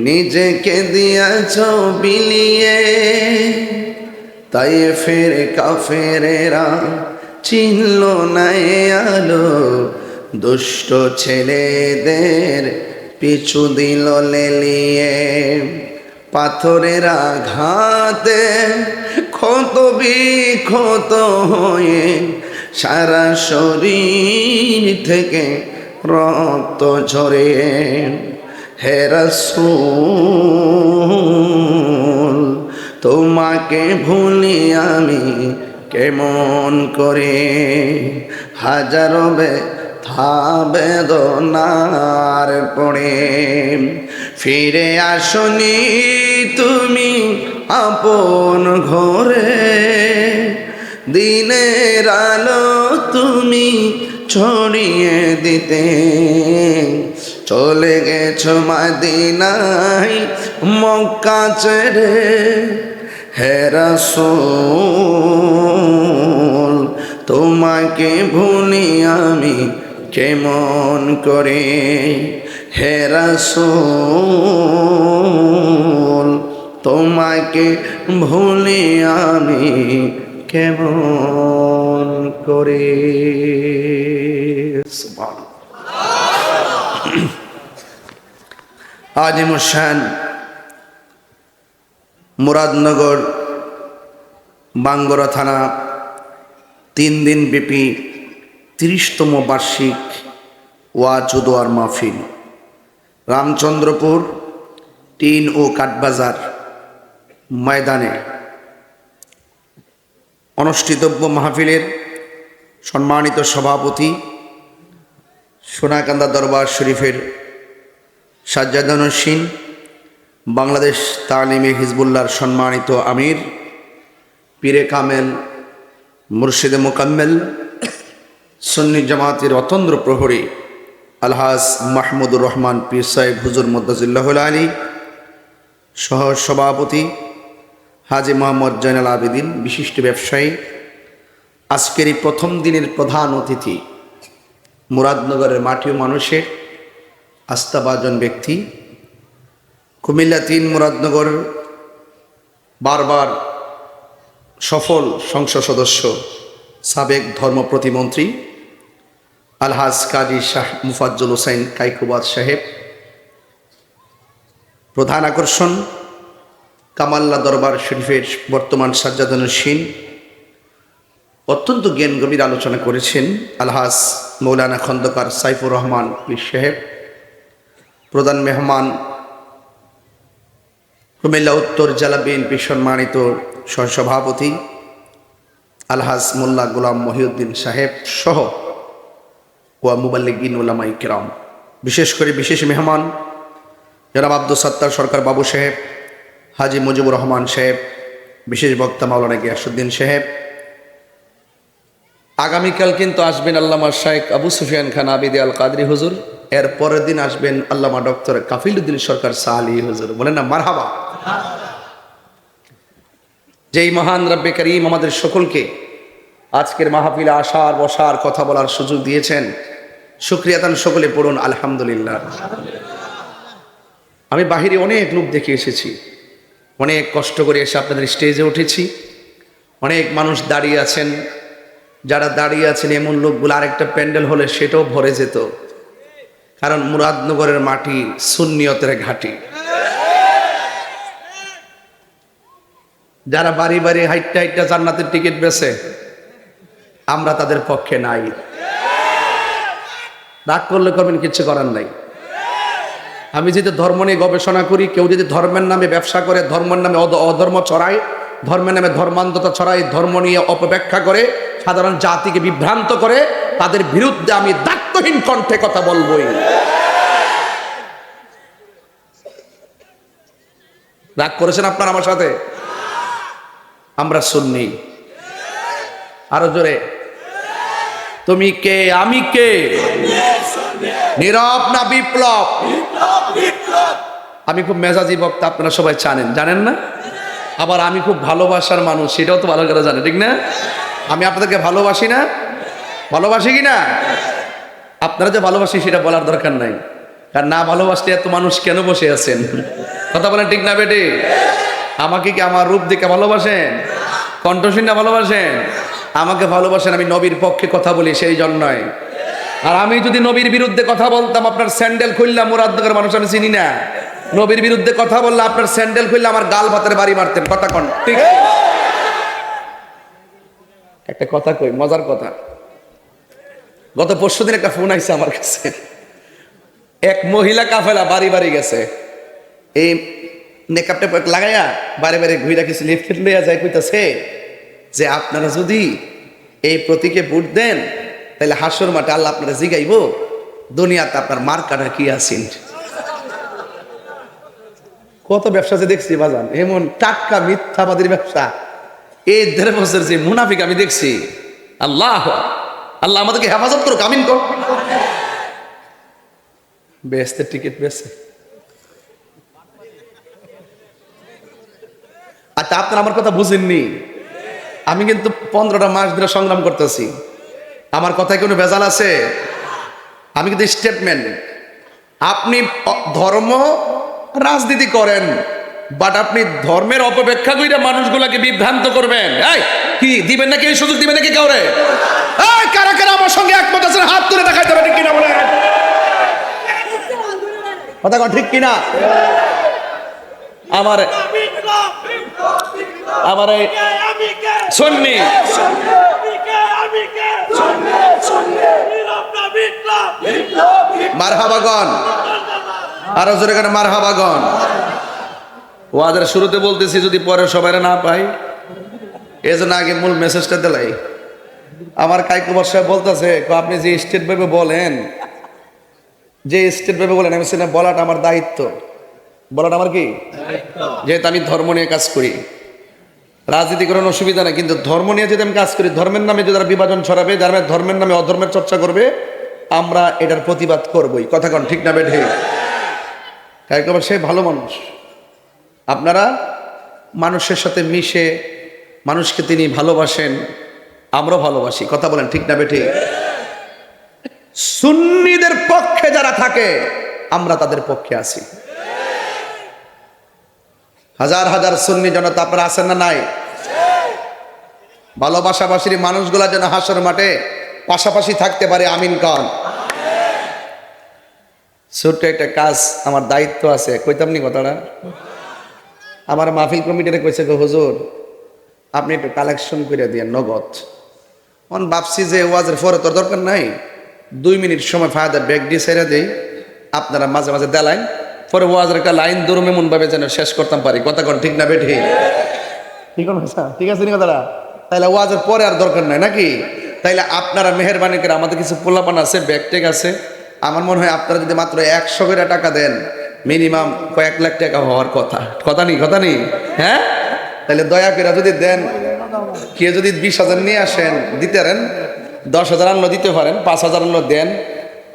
নিজেকে দিয়েছ বিলিয়ে, তাই ফের কাফেরেরা চিনল না আলো, দুষ্ট ছেলেদের পিছু দিল লেলিয়ে। পাথরের আঘাতে ক্ষত বিক্ষত হয়ে সারা শরীর থেকে রক্ত ঝরে। হে রাসূল, তোমাকে ভুলি আমি কেমন করে, হাজারো ব্যথা বেদনার পড়ে। ফিরে আসনি তুমি আপন ঘরে, দিনের আলো তুমি ছড়িয়ে দিতে। চলে গেছো মদিনায় মক্কা ছেড়ে। হে রাসূল, তোমাকে ভুলি আমি কেমন করে। হে রাসূল, তোমাকে ভুলি আমি কেমন করে। আজিমুশান মুরাদনগর বাঙ্গরা থানা 3 দিন ব্যাপী 30তম বার্ষিক ওয়াজ ও দোয়ার মাহফিল রামচন্দ্রপুর টিন ও কাঠবাজার ময়দানে অনুষ্ঠিতব্য মাহফিলের সম্মানিত সভাপতি, সোনাকান্দা দরবার শরীফের সাজ্জাদানুসীন, বাংলাদেশ তালিমে হিজবুল্লাহর সম্মানিত আমির, পীরে কামেল, মুর্শিদে মোকাম্মেল, সুন্নি জামাতের অতন্দ্র প্রহরী আলহাজ মাহমুদুর রহমান পীর সাহেব হুজুর মুদ্দাজিল্লাহুল আলী, সহ সভাপতি হাজী মোহাম্মদ জয়নাল আবেদিন, বিশিষ্ট ব্যবসায়ী, আজকের এই প্রথম দিনের প্রধান অতিথি, মুরাদনগরের মাটি ও মানুষের আস্থাভাজন ব্যক্তি, কুমিল্লা 3 মুরাদনগর বারবার সফল সংসদ সদস্য, সাবেক ধর্ম প্রতিমন্ত্রী আলহাজ কাজী শাহ মুফাজ্জল হোসেন কাইকুবাদ সাহেব। প্রধান আকর্ষণ কামাল্লা দরবার শরীফের বর্তমান সাজ্জাদানুসীন। অত্যন্ত জ্ঞান গভীর আলোচনা করেছেন আলহাজ মৌলানা খন্দকার সাইফুর রহমান পীর সাহেব। প্রধান মেহমান কুমিল্লা উত্তর জেলা বিএনপি সম্মানিত সহসভাপতি আলহাজ মোল্লা গোলাম মহিউদ্দিন সাহেব সহ ওয়া মুবাল্লিগিন উলামায়ে কিরাম। বিশেষ করে বিশেষ মেহমান জনাব আব্দুল সত্তার সরকার বাবু সাহেব, হাজী মুজিবুর রহমান সাহেব, বিশেষ বক্তা মাওলানা গিয়াসউদ্দিন সাহেব। আগামীকাল কিন্তু আসবেন আল্লামা শাইখ আবু সুফিয়ান খান আবিদি আল কাদরি হুজুর, এর পরের দিন আসবেন আল্লামা ডক্টর কাফিলউদ্দিন সরকার সালি হুজুর। বলেন না মারহাবা। যেই মহান রব্বে করিম আমাদের সকলকে আজকের মাহফিলে আসার বসার কথা বলার সুযোগ দিয়েছেন, শুকরিয়া তান সকলে পড়ুন আলহামদুলিল্লাহ। আমি বাহিরে অনেক লোক দেখে এসেছি, অনেক কষ্ট করে এসে আপনাদের স্টেজে উঠেছি। অনেক মানুষ দাঁড়িয়ে আছেন, যারা দাঁড়িয়ে আছেন এমন লোকগুলো আরেকটা প্যান্ডেল হলে সেটাও ভরে যেত, কারণ মুরাদনগরের মাটি সুন্নিয়তের ঘাঁটি। যারা বাড়ি বাড়ি হাইটটা হাইটটা জান্নাতের টিকিট বেছে, আমরা তাদের পক্ষে নাই। রাগ করলে করবেন, কিচ্ছু করার নাই। আমি যদি ধর্ম নিয়ে গবেষণা করি, কেউ যদি ধর্মের নামে ব্যবসা করে, ধর্মের নামে অধর্ম ছড়ায়, ধর্মের নামে ধর্মান্ধতা ছড়ায়, ধর্ম নিয়ে অপব্যাখ্যা করে, সাধারণ জাতিকে বিভ্রান্ত করে, তাদের বিরুদ্ধে আমি দায়িত্বহীন কণ্ঠে কথা বলবই। রাগ করেছেন আপনার আমার সাথে? আমরা সুন্নি। আরো জোরে, তুমি কে আমি কে? নীরব না বিপ্লব? আমি খুব মেজাজি বক্তা, আপনারা সবাই জানেন না? আবার আমি খুব ভালোবাসার মানুষ, সেটাও তো ভালো করে জানে, ঠিক না? আমি আপনাদেরকে ভালোবাসি না? ভালোবাসি কি না? আপনারা যে ভালোবাসি সেটা বলার দরকার নাই, কারণ না ভালোবাসলে এত মানুষ কেন বসে আছেন? কথা বলেন ঠিক না বেটে? আমাকে কি আমার রূপ দেখে ভালোবাসেন? কণ্ঠশীল না ভালোবাসেন? আমাকে ভালোবাসেন, আমি নবীর পক্ষে কথা বলি সেই জন্যই। আর আমি যদি নবীর বিরুদ্ধে কথা বলতাম, আপনার স্যান্ডেল খুললাম, মুরাদনগরের মানুষ আমি চিনি না, নবীর বিরুদ্ধে কথা বললে আপনার স্যান্ডেল খুললে আমার গাল ভাতের বাড়ি মারতেন। কথা কন ঠিক? একটা কথা কই, মজার কথা। গত পরশুদিন একটা ফোন আইছে আমার কাছে, এক মহিলা কাফেলা বাড়ি বাড়ি গেছে, এই মেকআপ টেপ লাগাইয়া বারে বারে ঘুরে কিছু লিফট লইয়া যায়, কইতাছে যে আপনারা যদি এই প্রতীকে ভোট দেন তাহলে হাসর মাঠে আল্লাহ আপনারা জিগাইব দুনিয়াতে আপনার মার্কাটা কি আছেন। কত ব্যবসা যে দেখছি বাজান, এমন টাটকা মিথ্যাবাদীর ব্যবসা। এই 1.5 বছর যে মুনাফিক আমি দেখছি, আল্লাহ আল্লাহ আমাদেরকে হেফাজত করো, কামিন কর। বেহেশতের টিকিট বেছে। আচ্ছা, আপনারা আমার কথা বুঝেননি। আমি কিন্তু 15টা মাস ধরে সংগ্রাম করতেছি, আমার কথায় কোনো ভেজাল আছে? আমি কিন্তু স্টেটমেন্ট। আপনি ধর্ম রাজনীতি করেন, বাট আপনি ধর্মের অপব্যাখ্যা করে মানুষগুলাকে বিভ্রান্ত করবেন, এই কি দিবেন নাকি? এই সুযোগ দিবেন নাকি কাউরে? এই কারা কারা আমার সঙ্গে একমত আছেন হাত তুলে দেখাইতে হবে, ঠিক কিনা বলে? কথা কন ঠিক কিনা? আমার সুন্নি মারহাবাগন, আরো জোরে করে মারহাবাগন। ওয়াদের শুরুতে বলতেছি, যদি পরে সবাই না পাই, এজন্য আগে মূল মেসেজটা দিলাই। আমার কাইকু বর্ষায় বলতেছে, আপনি যে স্টেট ভাবে বলেন, যে স্টেট ভাবে বলেন, আমি সেটা বলাটা আমার দায়িত্ব। বলাটা আমার কি? যেহেতু আমি ধর্ম নিয়ে কাজ করি, রাজনীতি করার অসুবিধা নেই, কিন্তু ধর্ম নিয়ে যদি আমি কাজ করি, ধর্মের নামে যদি বিভাজন ছড়াবে, যারা ধর্মের নামে অধর্মের চর্চা করবে, আমরা এটার প্রতিবাদ করবই। কথা কন ঠিক না বেঠে? কাইকু সে ভালো মানুষ। আপনারা মানুষের সাথে মিশে মানুষকে তিনি ভালোবাসেন, আমরাও ভালোবাসি। কথা বলেন ঠিক না বেঠে? সুন্নিদের পক্ষে যারা থাকে, আমরা তাদের পক্ষে আছি। হাজার হাজার সুন্নি জনতা আপনারা আছেন না নাই? ভালোবাসাবাসীর মানুষগুলা যেন হাসর মাঠে পাশাপাশি থাকতে পারে, আমিন কন। ছোট্ট একটা কাজ, আমার দায়িত্ব আছে, কইতাম নি কথাটা? আমার মাহফিল কমিটিরে কইছে, হুজুর আপনি একটু কালেকশন করে দিয়ে নগদ। ভাবছি যে ওয়াজের পরে তোর দরকার নাই, 2 মিনিট সময় ফায়দা ব্যাগ দিয়ে ছেড়ে দিই, আপনারা মাঝে মাঝে দেলাইন, পরে ওয়াজের একটা লাইন দূরমে এমন ভাবে যেন শেষ করতাম পারি। কথা কন ঠিক না বেঠি? ঠিক আছে নি কথাটা? তাইলে ওয়াজের পরে আর দরকার নাই নাকি? তাইলে আপনারা মেহরবানি করে, আমাদের কিছু পোলাপান আছে, ব্যাগ টেক আছে, আমার মনে হয় আপনারা যদি মাত্র 100 করে টাকা দেন, মিনিমাম কয়েক লাখ টাকা হওয়ার কথা। কথা নেই? হ্যাঁ, তাহলে দয়া করে যদি দেন, কে যদি 20,000 নিয়ে আসেন দিতে পারেন, 10,000 আনলো দিতে পারেন, 5,000 আনলো দেন,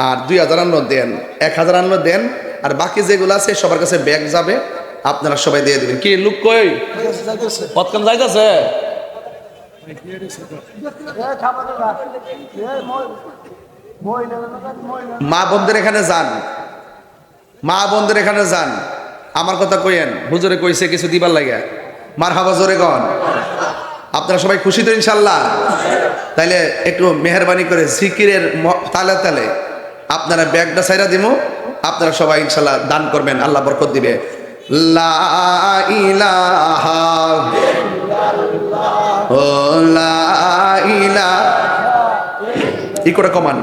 আর 2,000 আনলো দেন, 1,000 আনলো দেন, আর বাকি যেগুলো আছে সবার কাছে ব্যাগ যাবে, আপনারা সবাই দিয়ে দেবেন। কি লোক কই কতক্ষণ যাইতেছে? মা বোনদের এখানে যান, মা বোনদের এখানে যান, আমার কথা কইেন, হুজুরে কইছে কিছু দিবার লাগে, মারহাবা জোরে গন। আপনারা সবাই খুশি তো ইনশাল্লাহ? তাইলে একটু মেহরবানি করে জিকিরের তালে তালে আপনারা ব্যাগটা ছাইরা দিমু, আপনারা সবাই ইনশাল্লাহ দান করবেন, আল্লাহ বরকত দিবে। লা ইলাহা ইল্লাল্লাহ, ও লা ইলাহা, ই করে কমান,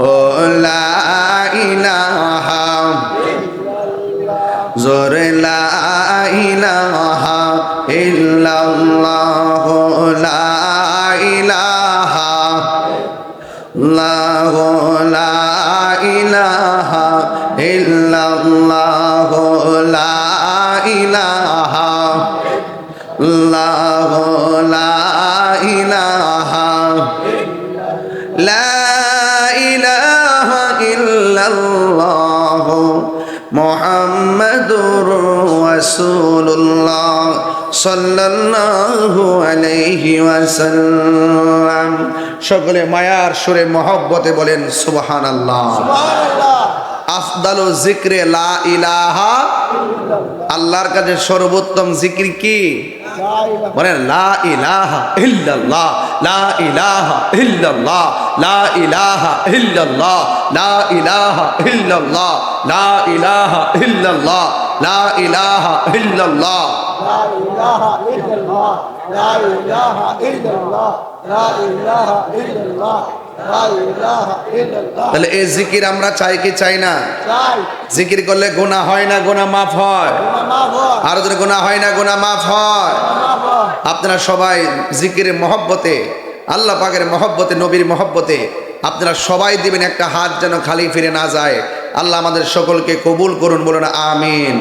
ও লা ইলাহা জোরে লা ইলাহা ইল্লাল্লাহ লা ইলাহা ইল্লাল্লাহ লা ইলাহা ইল্লাল্লাহ লা ইলাহা ইল্লাল্লাহ লা ইলাহা লা ইলাহা ইল্লাল্লাহ মুহাম্মাদুর রাসূলুল্লাহ সাল্লাল্লাহু আলাইহি ওয়াসাল্লাম। সকলে মায়ার সুরে মহব্বতে বলেন সুবহানাল্লাহ। আফদালু যিকরে লা ইলাহা, আল্লাহর কাছে সর্বোত্তম জিকির কি? বলেন লা ইলাহা ইল্লাল্লাহ, লা ইলাহা ইল্লাল্লাহ, লা ইলাহা ইল্লাল্লাহ, লা ইলাহা ইল্লাল্লাহ, লা ইলাহা ইল্লাল্লাহ, লা ইলাহা ইল্লাল্লাহ, লা ইলাহা ইল্লাল্লাহ, লা ইলাহা ইল্লাল্লাহ, লা ইলাহা ইল্লাল্লাহ, লা ইলাহা ইল্লাল্লাহ। তাহলে এই জিকির আমরা চাই কি চাই না? চাই। জিকির করলে গুনাহ হয় না, গুনাহ মাফ হয়? মাফ হয়। আর যদি গুনাহ হয় না, গুনাহ মাফ হয়? মাফ হয়। আপনারা সবাই জিকিরের মহব্বতে, আল্লাহ পাকের মহব্বতে, নবীর মহব্বতে আপনারা সবাই দিবেন একটা হাত যেন খালি ফিরে না যায়। আল্লাহ আমাদের সকলকে কবুল করুন, বলেন আমিন।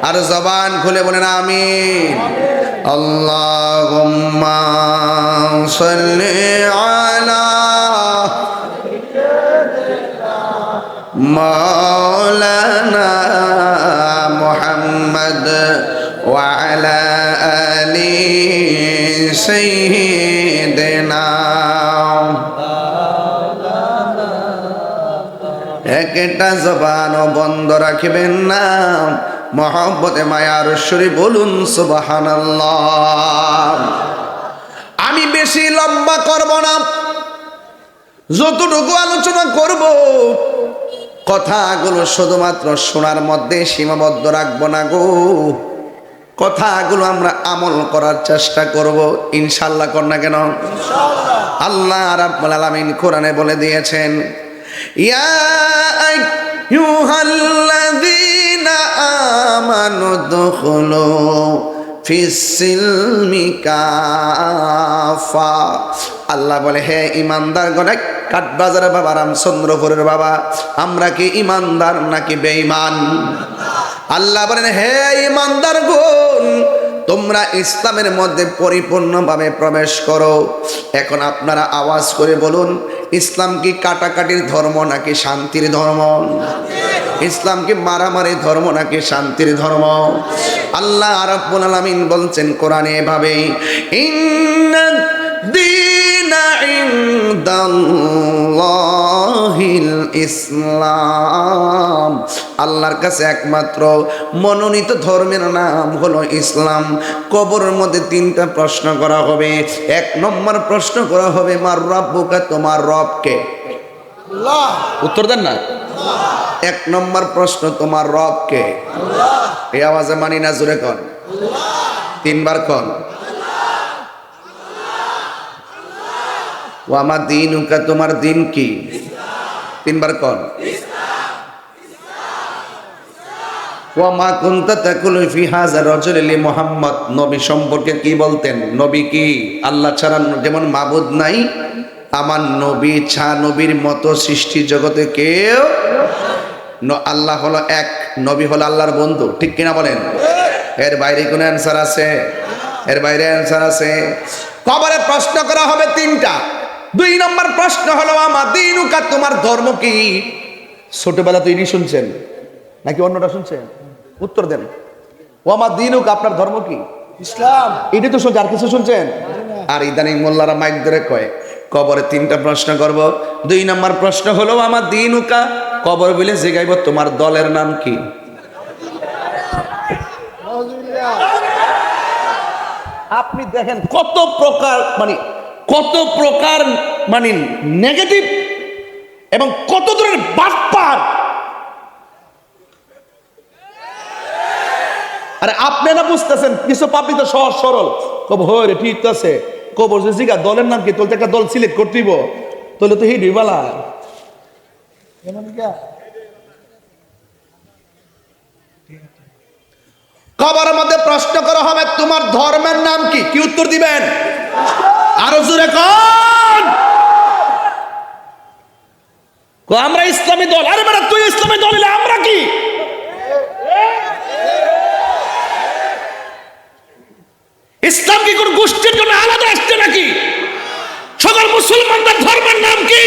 আর জবান খুলে বলেন আমিন। আল্লাহুম্মা সাল্লি আলা মাওলানা মুহাম্মদ ওয়া আলা আলি সাইয়্যিদিনা। একটা জবানও বন্ধ রাখবেন না, মহব্বতে মায়ার সুরে বলুন সুবহানাল্লাহ। আমি বেশি লম্বা করব না, যতটুকু আলোচনা করব কথাগুলো শুধুমাত্র শোনার মধ্যে সীমাবদ্ধ রাখবো না গো। কথাগুলো আমরা আমল করার চেষ্টা করব ইনশাআল্লাহ। কর না কেন? আল্লাহ রাব্বুল আলামিন কোরআনে বলে দিয়েছেন, ইয়া আইয়ুহাল্লাযীনা আমানু দুখুলু ফিস-সিলমি কাফা। আল্লাহ বলে, হে ইমানদার গণ, কাঠবাজারের বাবা, রামচন্দ্রপুরের বাবা, আমরা কি ইমানদার নাকি বেঈমান? আল্লাহ বলেন, হে ইমানদার গণ, তোমরা ইসলামের মধ্যে পরিপূর্ণভাবে প্রবেশ করো। এখন আপনারা আওয়াজ করে বলুন, ইসলাম কি কাটাকাটির ধর্ম নাকি শান্তির ধর্ম? ইসলাম কি মারামারি ধর্ম নাকি শান্তির ধর্ম? আল্লাহ রাব্বুল আলামিন বলছেন কোরআনে এভাবে, ইন্নাদ দীনা ইনদাল্লাহিল ইসলাম। আল্লাহর কাছে একমাত্র মনোনীত ধর্মের নাম হলো ইসলাম। কবরের মধ্যে তিনটা প্রশ্ন করা হবে। এক নম্বর প্রশ্ন করা হবে, মার রাব্বুকা, তোমার রব কে? আল্লাহ। উত্তর দেন না। এক নম্বর প্রশ্ন, তোমার রব কে? এই আওয়াজে মানি না, জোরে কন, তিনবার কন। ওয়া মা দীনুকা, তোমার দিন কি? তিনবার কন। ওয়া মা কুনতা তাকুলু ফি হাযা রাজুলি লি মুহাম্মদ, নবী সম্পর্কে কি বলতেন? নবী কি? আল্লাহ ছাড়া যেমন মাবুদ নাই, আমার নবী ছাড়া নবীর মতো সৃষ্টি জগতে কেউ। আল্লাহ হলো এক, নবী হলো আল্লাহর বন্ধু। ঠিক কিনা বলেন? এর বাইরে কোনো অ্যান্সার আছে? এর বাইরে অ্যান্সার আছে? কবরে প্রশ্ন করা হবে তিনটা। দুই নম্বর প্রশ্ন হলো, আমা দীনুকা, তোমার ধর্ম কি? ছোটবেলা তো ইনি শুনছেন নাকি অন্যটা শুনছেন? উত্তর দেন। ও আমা দীনুকা, আপনার ধর্ম কি? ইসলাম। এটি তো শুনছেন, আর কিছু শুনছেন? আর ইদানিং মোল্লারা মাইক ধরে কয় কবরে তিনটা প্রশ্ন করব। দুই নম্বর প্রশ্ন হলো, আমার দীনুকা, কবর বলে জিগাইব তোমার দলের নাম কি? আপনি দেখেন কত প্রকার মানে নেগেটিভ এবং কত ধরনের বাটপার। আরে আপনি না বুঝতেছেন, কিছু পাবলিক তো সহজ সরল কব, হয় রে ঠিক আছে, কবর যে জিগা দলের নাম কি, তোর একটা দল সিলেক্ট করতেইব, তোলে তো হিডি বালা। হবে তোমার ধর্মের নাম কি? কি উত্তর দিবেন? আরো জোরে কোন? আমরা ইসলামী দল। আরে বেটা তুই ইসলামী দল হলে আমরা কি? ইসলাম কি কোন গোষ্ঠীর জন্য আলাদা আসছে নাকি? সকল মুসলমানদের ধর্মের নাম কি?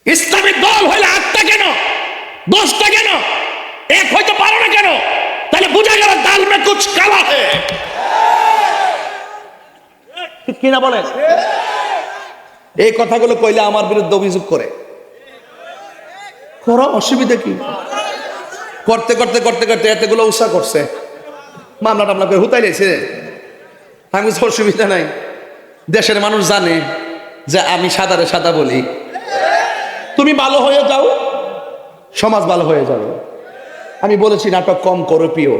ইসলামী দল হইলে 8টা কেন, 10টা কেন, এক হইতে পারো না কেন? তাহলে বুঝা গেল দাল মে কুছ কালা হে। কিনা বলেন? এই কথাগুলো কইলে আমার বিরুদ্ধে অভিযোগ করে। করো, অসুবিধা কি? করতে করতে করতে করতে এতগুলো উৎসাহ করছে, মামলা টামলা করে হুতাই লেছে। আমি অসুবিধা নাই, দেশের মানুষ জানে যে আমি সাদারে সাদা বলি। তুমি ভালো হয়ে যাও, সমাজ ভালো হয়ে যাবে। আমি বলেছি নাটক কম করো প্রিয়।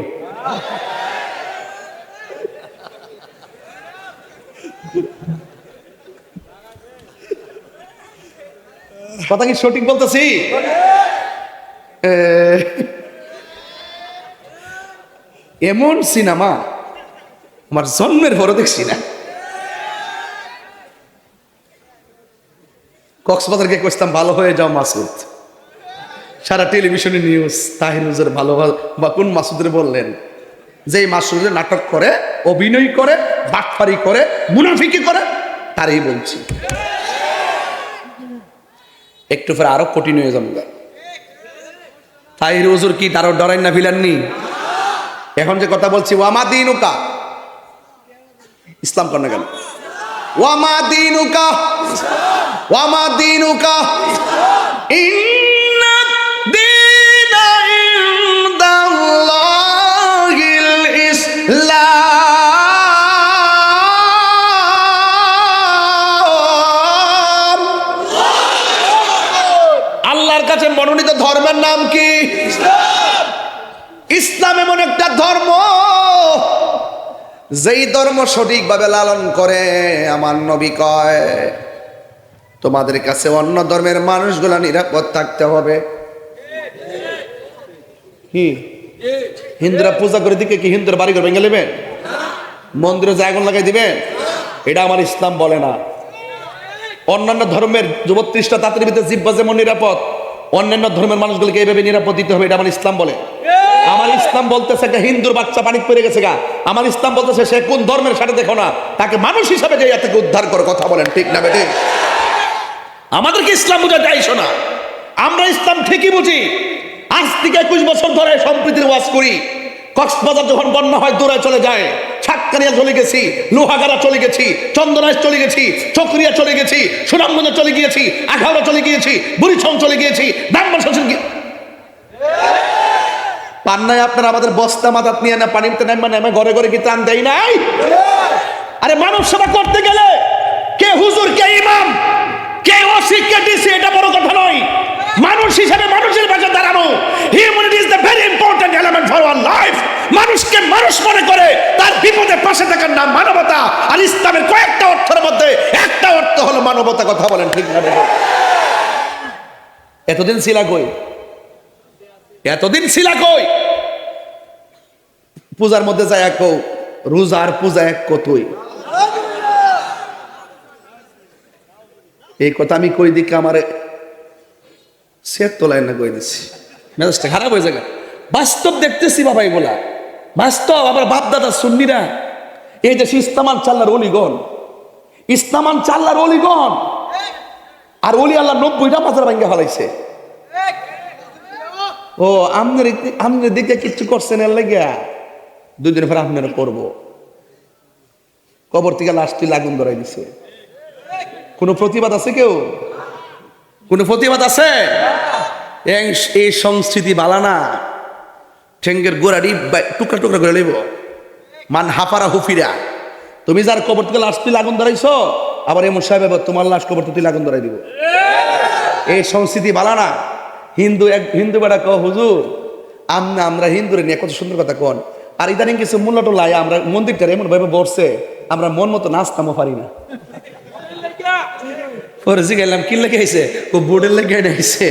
কথা কি সঠিক বলতেছি? এমন সিনেমা আমার জন্মের পরও দেখছি না। কক্সবাজারকে কইতাম ভালো হয়ে যাও মাসুদ, সারা টেলিভিশনে নিউজ। তাহির হুজুর ভালো বা কোন মাসুদের বললেন যে মাসুদের নাটক করে, অভিনয় করে, বাটপারি করে, মুনাফিকি করে, তারই বলছি। একটু পরে আরো কঠিন হয়ে যাবো। তাহির হুজুর কি তারও ডরাই না ভিলাননি? এখন যে কথা বলছি, ওয়ামা দিনুকা, ইসলাম কর না কেন? ওয়ামা দিনুকা, ওয়ামা দিনুকা, ইন্না দীনা ইনদাল্লাহিল ইসলাম। আল্লাহর কাছে মনোনীত ধর্মের নাম কি? ইসলাম এমন একটা ধর্ম, যেই ধর্ম সঠিকভাবে লালন করে আমার নবী কয় তোমাদের কাছে অন্য ধর্মের মানুষগুলা নিরাপদ থাকতে হবে। কি হিন্দুরা পূজা করে দিকে কি হিন্দুরা বাড়ি করে ভেঙে নেবেন? মন্দিরে যে আগুন লাগাই দিবেন? এটা আমার ইসলাম বলে না। অন্যান্য ধর্মের 32টা তাঁতের ভিতরে জিহ্বা যেমন নিরাপদ, অন্যান্য ধর্মের মানুষগুলোকে এইভাবে নিরাপদ দিতে হবে, এটা আমার ইসলাম বলে। আমার ইসলাম বলতেছে একটা হিন্দুর বাচ্চা পানি পড়ে গেছে গা, আমার ইসলাম বলতেছে সে কোন ধর্মের সাথে দেখো না, তাকে মানুষ হিসাবে যে থেকে উদ্ধার করো। কথা বলেন ঠিক না বেঠিক? আমাদেরকে ইসলাম বুঝা যায় শোনা। আমরা ইসলাম ঠিকই বুঝি। আজ থেকে 21 বছর ধরে সম্প্রীতির ওয়াজ করি। কক্সবাজার যখন বন্যা হয় দৌড়ায় চলে যায়, সাতকানিয়া চলে গেছি, লোহাগাড়া চলে গেছি, চন্দনাইশ চলে গেছি, চকরিয়া চলে গেছি, সুনামগঞ্জে চলে গিয়েছি, আখাউড়া চলে গিয়েছি, বুড়িছং চলে গিয়েছি, ব্রাহ্মণশাসন পান্নায় আপনারা আমাদের বস্তা মাথাত নিয়ে না পানিতে নেমে ঘরে ঘরে কি ত্রাণ দেয় নাই? আরে মানব সেবা করতে গেলে কে হুজুর, কে ইমাম, কে ওসি, কে ডিসি, এটা বড় কথা নয়। মানুষ হিসেবে মানুষের পাশে দাঁড়ানো, humanity is the very important element for our life. মানুষকে মানুষ মনে করে তার বিপদে পাশে থাকার নাম মানবতা। আর ইসলামের কয়েকটা অর্থের মধ্যে একটা অর্থ হলো মানবতা। কথা বলেন ঠিক না? এতদিন ছিলা কই? এতদিন ছিলা কই? পূজার মধ্যে যায় এক রোজার পূজা এক কতই। এই কথা আমি কই দিকে আমার সেট তোলায় না কই দিছি, মেজাজটা খারাপ হয়ে যায়। বাস্তব দেখতেছি বাবা, এগুলা বাস্তব। আবার বাপ দাদা সুন্নিরা এই যে ইস্তামান চাল্লার অলিগণ, ইস্তামান চাল্লার অলিগণ, আর অলি আল্লাহ 90টা বাজার ভাঙ্গা ফেলাইছে। ও আমনের দিকে কিচ্ছু করছেন এর লাগিয়া 2 দিন পরে আপনারা করবো। কবর থেকে লাশ তুলে আগুন ধরাই দিছে। কোনো প্রতিবাদ আছে? কেউ কোনো প্রতিবাদ আছে? এই সংস্কৃতি বালানা ঠেঙ্গের গোড়াটি টুকরা টুকরা করে লইব। মান হাফারা হুফিরা। তুমি যার কবর থেকে লাশ তুলে আগুন ধরাইছো, আবার এমন সাহেব তোমার লাশ কবর তুলে আগুন ধরাই দিব। এই সংস্কৃতি বালানা। হিন্দু বেড়া কহ হুজুর আমরা হিন্দুরে নিয়ে কত সুন্দর কথা কন, আর ইদানিং কিছু মূল্যটা লাই আমরা মন্দিরটা এমন ভাবে বসছে আমরা মন মতো নাচতামও পারি না। পরে জিগাইলাম কি লেগে আইছে? ও বোর্ডের লেগে আইছে।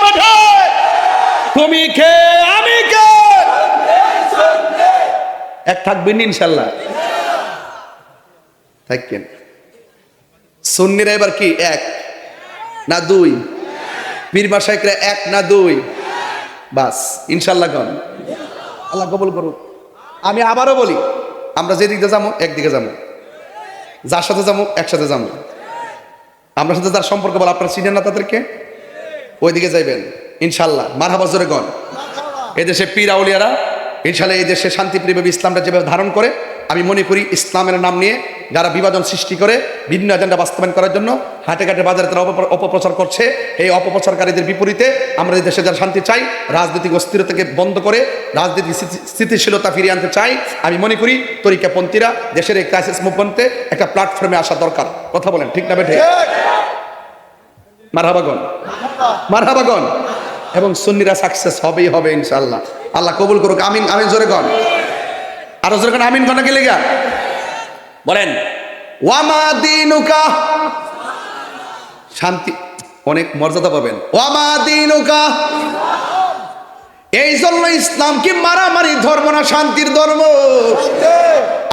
না ঠিক? তুমি কে আমি কে? এক থাকবেন ইনশাল্লাহ, থাকেন। সুন্নিরা এবার কি এক না দুই? পীর মাশায়েখরা এক না দুই? বাস ইনশাল্লাহ কোন আল্লাহ কবুল করুন। আমি আবারও বলি, আমরা যেদিকে যাবো একদিকে যাবো, যার সাথে যাবো একসাথে যাবো। আপনার সাথে যার সম্পর্ক বল, আপনার চিনেন না তাদেরকে, ওইদিকে যাইবেন ইনশাল্লাহ। মারহাবা জোরে গণ। এদেশে পীর আউলিয়ারা ইনশাল্লাহ এই দেশে শান্তিপ্রিয়ভাবে ইসলামটা যেভাবে ধারণ করে, আমি মনে করি ইসলামের নাম নিয়ে যারা বিভাজন সৃষ্টি করে ভিন্ন এজেন্ডা বাস্তবায়ন করার জন্য হাটে ঘাটে বাজারে তারা অপপ্রচার করছে, এই অপপ্রচারকারীদের বিপরীতে আমরা এই দেশে যারা শান্তি চাই, রাজনৈতিক অস্থিরতাকে বন্ধ করে রাজনৈতিক স্থিতিশীলতা ফিরিয়ে আনতে চাই, আমি মনে করি তরিকাপন্থীরা দেশের এই ক্রাইসিস মুভমেন্টে একটা প্ল্যাটফর্মে আসা দরকার। কথা বলেন ঠিক না বেঠে? মারহাবাগন, মারহাবাগন। এবং সুন্নিরা সাকসেস হবেই হবে ইনশাআল্লাহ। আল্লাহ কবুল করুক, আমিন। আমিন জোরে গণ, আরো জোরে গণ আমিন। গণ কি লেগা বলেন? ওয়ামা দিনুকা, শান্তি অনেক মর্যাদা পাবেন। ওয়ামা দিনুকা, এই জন্য ইসলাম কি মারামারি ধর্ম না শান্তির ধর্ম?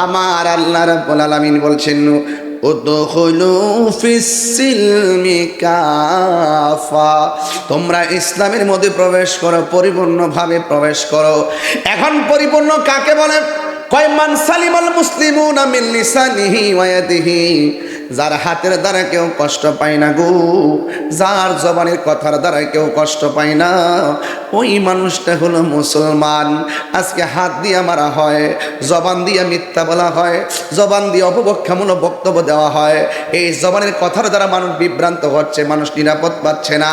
আমার আল্লাহ রাব্বুল আলামিন বলছেন উদখুলু ফিস-সিলমি কাফা, তোমরা ইসলামের মধ্যে প্রবেশ করো, পরিপূর্ণভাবে প্রবেশ করো। এখন পরিপূর্ণ কাকে বলে? কয় মান সালিমাল মুসলিমুনা মিন লিসানিহি ওয়া ইয়াদিহি, যার হাতের দ্বারা কেউ কষ্ট পায় না গো, যার জবানের কথার দ্বারা কেউ কষ্ট পায় না, ওই মানুষটা হলো মুসলমান। আজকে হাত দিয়ে মারা হয়, জবান দিয়ে মিথ্যা বলা হয়, জবান দিয়ে অপব্যাখ্যামূলক বক্তব্য দেওয়া হয়, এই জবানের কথার দ্বারা মানুষ বিভ্রান্ত হচ্ছে, মানুষ নিরাপদ পাচ্ছে না।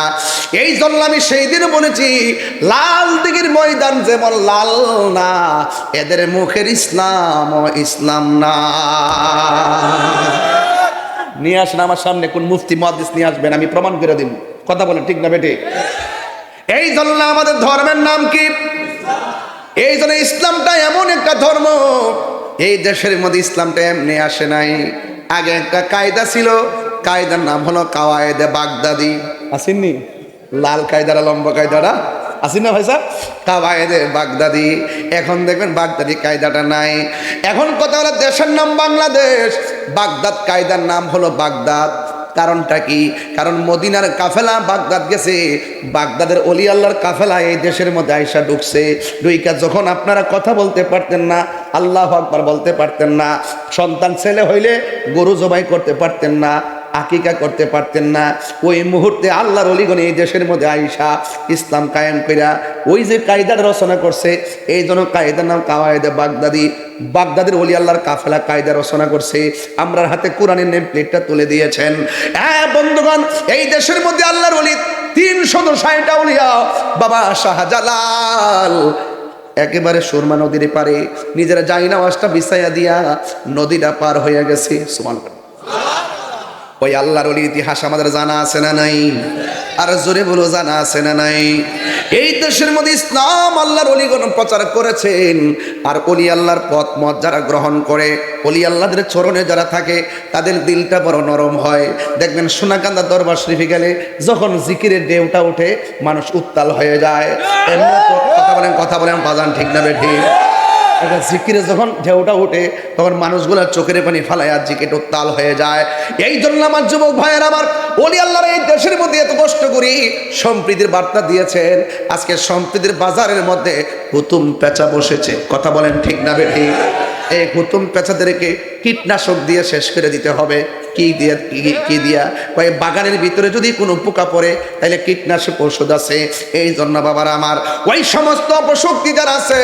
এই জন্য আমি সেই দিন বলেছি, লাল দিঘির ময়দান যেমন লাল না, এদের মুখের ইসলাম ও ইসলাম না। নিয়ে আসেন আমার সামনে কোন মুফতি মুহাদ্দিস নিয়ে আসবেন, আমি প্রমাণ করে দিব। কথা বলেন ঠিক না বেটে? এই জন্য আমাদের ধর্মের নাম কি? এই জন্য ইসলামটা এমন একটা ধর্ম, এই দেশের মধ্যে ইসলামটা এমনি আসে নাই। আগে একটা কায়দা ছিল, কায়দার নাম হলো কাওয়ায়েদে বাগদাদি। আসেননি? লাল কায়দারা, লম্বা কায়দারা আসেন না ভাই সাহেব? কাওয়ায়েদে বাগদাদি। এখন দেখবেন বাগদাদি কায়দাটা নাই। এখন কথা হলো দেশের নাম বাংলাদেশ, বাগদাদ কায়দার নাম হলো বাগদাদ। কারণটা কি? কারণ মদিনার কাফেলা বাগদাদ গেছে, বাগদাদের অলি আল্লাহর কাফেলা এই দেশের মধ্যে আইসা ঢুকছে। ঢুইকা যখন আপনারা কথা বলতে পারতেন না, আল্লাহু আকবার বলতে পারতেন না, সন্তান ছেলে হইলে গরু জবাই করতে পারতেন না, আকিকা করতে পারতেন না, ওই মুহূর্তে আল্লাহর অলিগণ এই দেশের মধ্যে আইসা ইসলাম কায়েম কইরা ওই যে কায়দার রচনা করছে, এই জন্য কায়দার নাম কাওয়ায়েদে বাগদাদি। বাগদাদের ওলি আল্লাহর কাফেলা কায়দা রচনা করছে, আমরার হাতে কোরআনের নেম প্লেটটা তুলে দিয়েছেন। হ্যাঁ বন্ধুগণ, এই দেশের মধ্যে আল্লাহর ওলি 360টা ওলিয়া। বাবা শাহজালাল একেবারে সুরমা নদীর পারে নিজেরা যাই না ওয়াজটা বিছাইয়া দিয়া নদীটা পার হয়ে গেছে। সুবহানাল্লাহ। ওই আল্লাহর ওলির ইতিহাস আমাদের জানা আছে না নাই? আর জোরে বলো, জানা আছে না নাই? এই দেশের মধ্যে ইসলাম আল্লাহর ওলিগণ প্রচার করেছেন। আর ওলি আল্লাহর পথ মত যারা গ্রহণ করে, ওলি আল্লাহদের চরণে যারা থাকে, তাদের দিলটা বড় নরম হয়। দেখবেন সোনাকান্দা দরবার শরীফে গেলে যখন জিকিরের ঢেউটা ওঠে, মানুষ উত্তাল হয়ে যায়। এমনি কথা বলেন বাজান ঠিক না বেঠি? এটা জিকিরে যখন ঢেউটা ওঠে, তখন মানুষগুলোর চোখের পানি ফালায় আর জিকির উত্তাল হয়ে যায়। এই জন্য আমার যুবক ভাইয়ের, আমার ওলি আল্লাহর এই দেশের মধ্যে এত কষ্ট করি সম্প্রীতির বার্তা দিয়েছেন। আজকে সম্প্রীতির বাজারের মধ্যে হুতুম পেঁচা বসেছে। কথা বলেন ঠিক না বেঠি? এই হুতুম পেঁচাদেরকে কীটনাশক দিয়ে শেষ করে দিতে হবে। কি দিয়া কয় বাগানের ভিতরে যদি কোনো পোকা পড়ে তাহলে কীটনাশক ওষুধ আছে। এই জন্য বাবারা আমার, ওই সমস্ত অপশক্তি যারা আছে,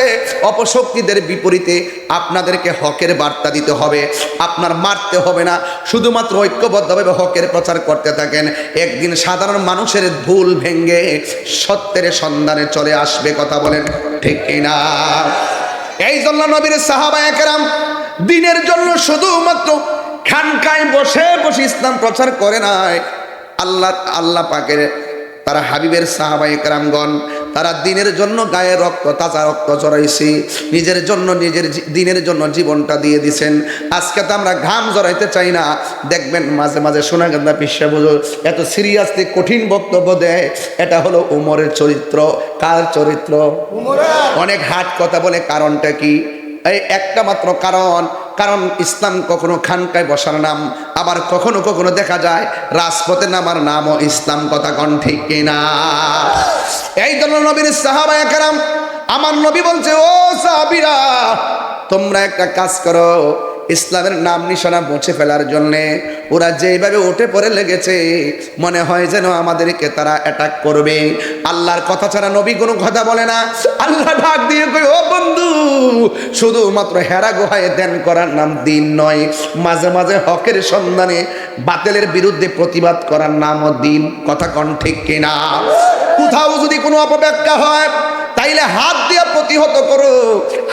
অপশক্তিদের বিপরীতে আপনাদেরকে হকের বার্তা দিতে হবে। আপনার মারতে হবে না, শুধুমাত্র ঐক্যবদ্ধভাবে হকের প্রচার করতে থাকেন। একদিন সাধারণ মানুষের ভুল ভেঙ্গে সত্যের সন্ধানে চলে আসবে। কথা বলেন ঠিক কিনা? এই জন্য নবীর সাহাবায়ে কেরাম দিনের জন্য শুধুমাত্র খানকায় বসে বসে ইসলাম প্রচার করে নাই। আল্লাহ পাকের তারা হাবিবের সাহাবায়ে কেরামগণ তারা দিনের জন্য গায়ে রক্ত, তাজা রক্ত জড়াইছি, নিজের জন্য, নিজের দিনের জন্য জীবনটা দিয়ে দিছেন। আজকে তো আমরা ঘাম জড়াইতে চাই না। দেখবেন মাঝে মাঝে সোনাগান্দা পিসা হুজুর এত সিরিয়াসলি কঠিন বক্তব্য দেয়, এটা হলো উমরের চরিত্র। কার চরিত্র? অনেক হাট কথা বলে, কারণটা কি? এই একটা মাত্র কারণ ইসলাম কখনো খানকায় বসার নাম, আবার কখনো কখনো দেখা যায় রাজপথে নামার নামও ইসলাম। কথা কোন ঠিক কিনা? এই জন্য নবীর সাহাবায়ে কেরাম, আমার নবী বলছে, ও সাহাবীরা তোমরা একটা কাজ করো, ইসলামের নাম নিশানা মুছে ফেলার জন্যে ওরা যেভাবে উঠে পড়ে লেগেছে, মনে হয় যেন আমাদেরকে তারা অ্যাটাক করবে। আল্লাহর কথা ছাড়া নবী কোনো কথা বলে না। আল্লাহ ডাক দিয়ে কই, ও বন্ধু, শুধুমাত্র হেরা গুহায় ধ্যান করার নাম দিন নয়, মাঝে মাঝে হকের সন্ধানে বাতিলের বিরুদ্ধে প্রতিবাদ করার নামও দিন। কথা কোন ঠিক কিনা? কোথাও যদি কোনো অপব্যাখ্যা হয় তাইলে হাত দিয়ে প্রতিহত করো।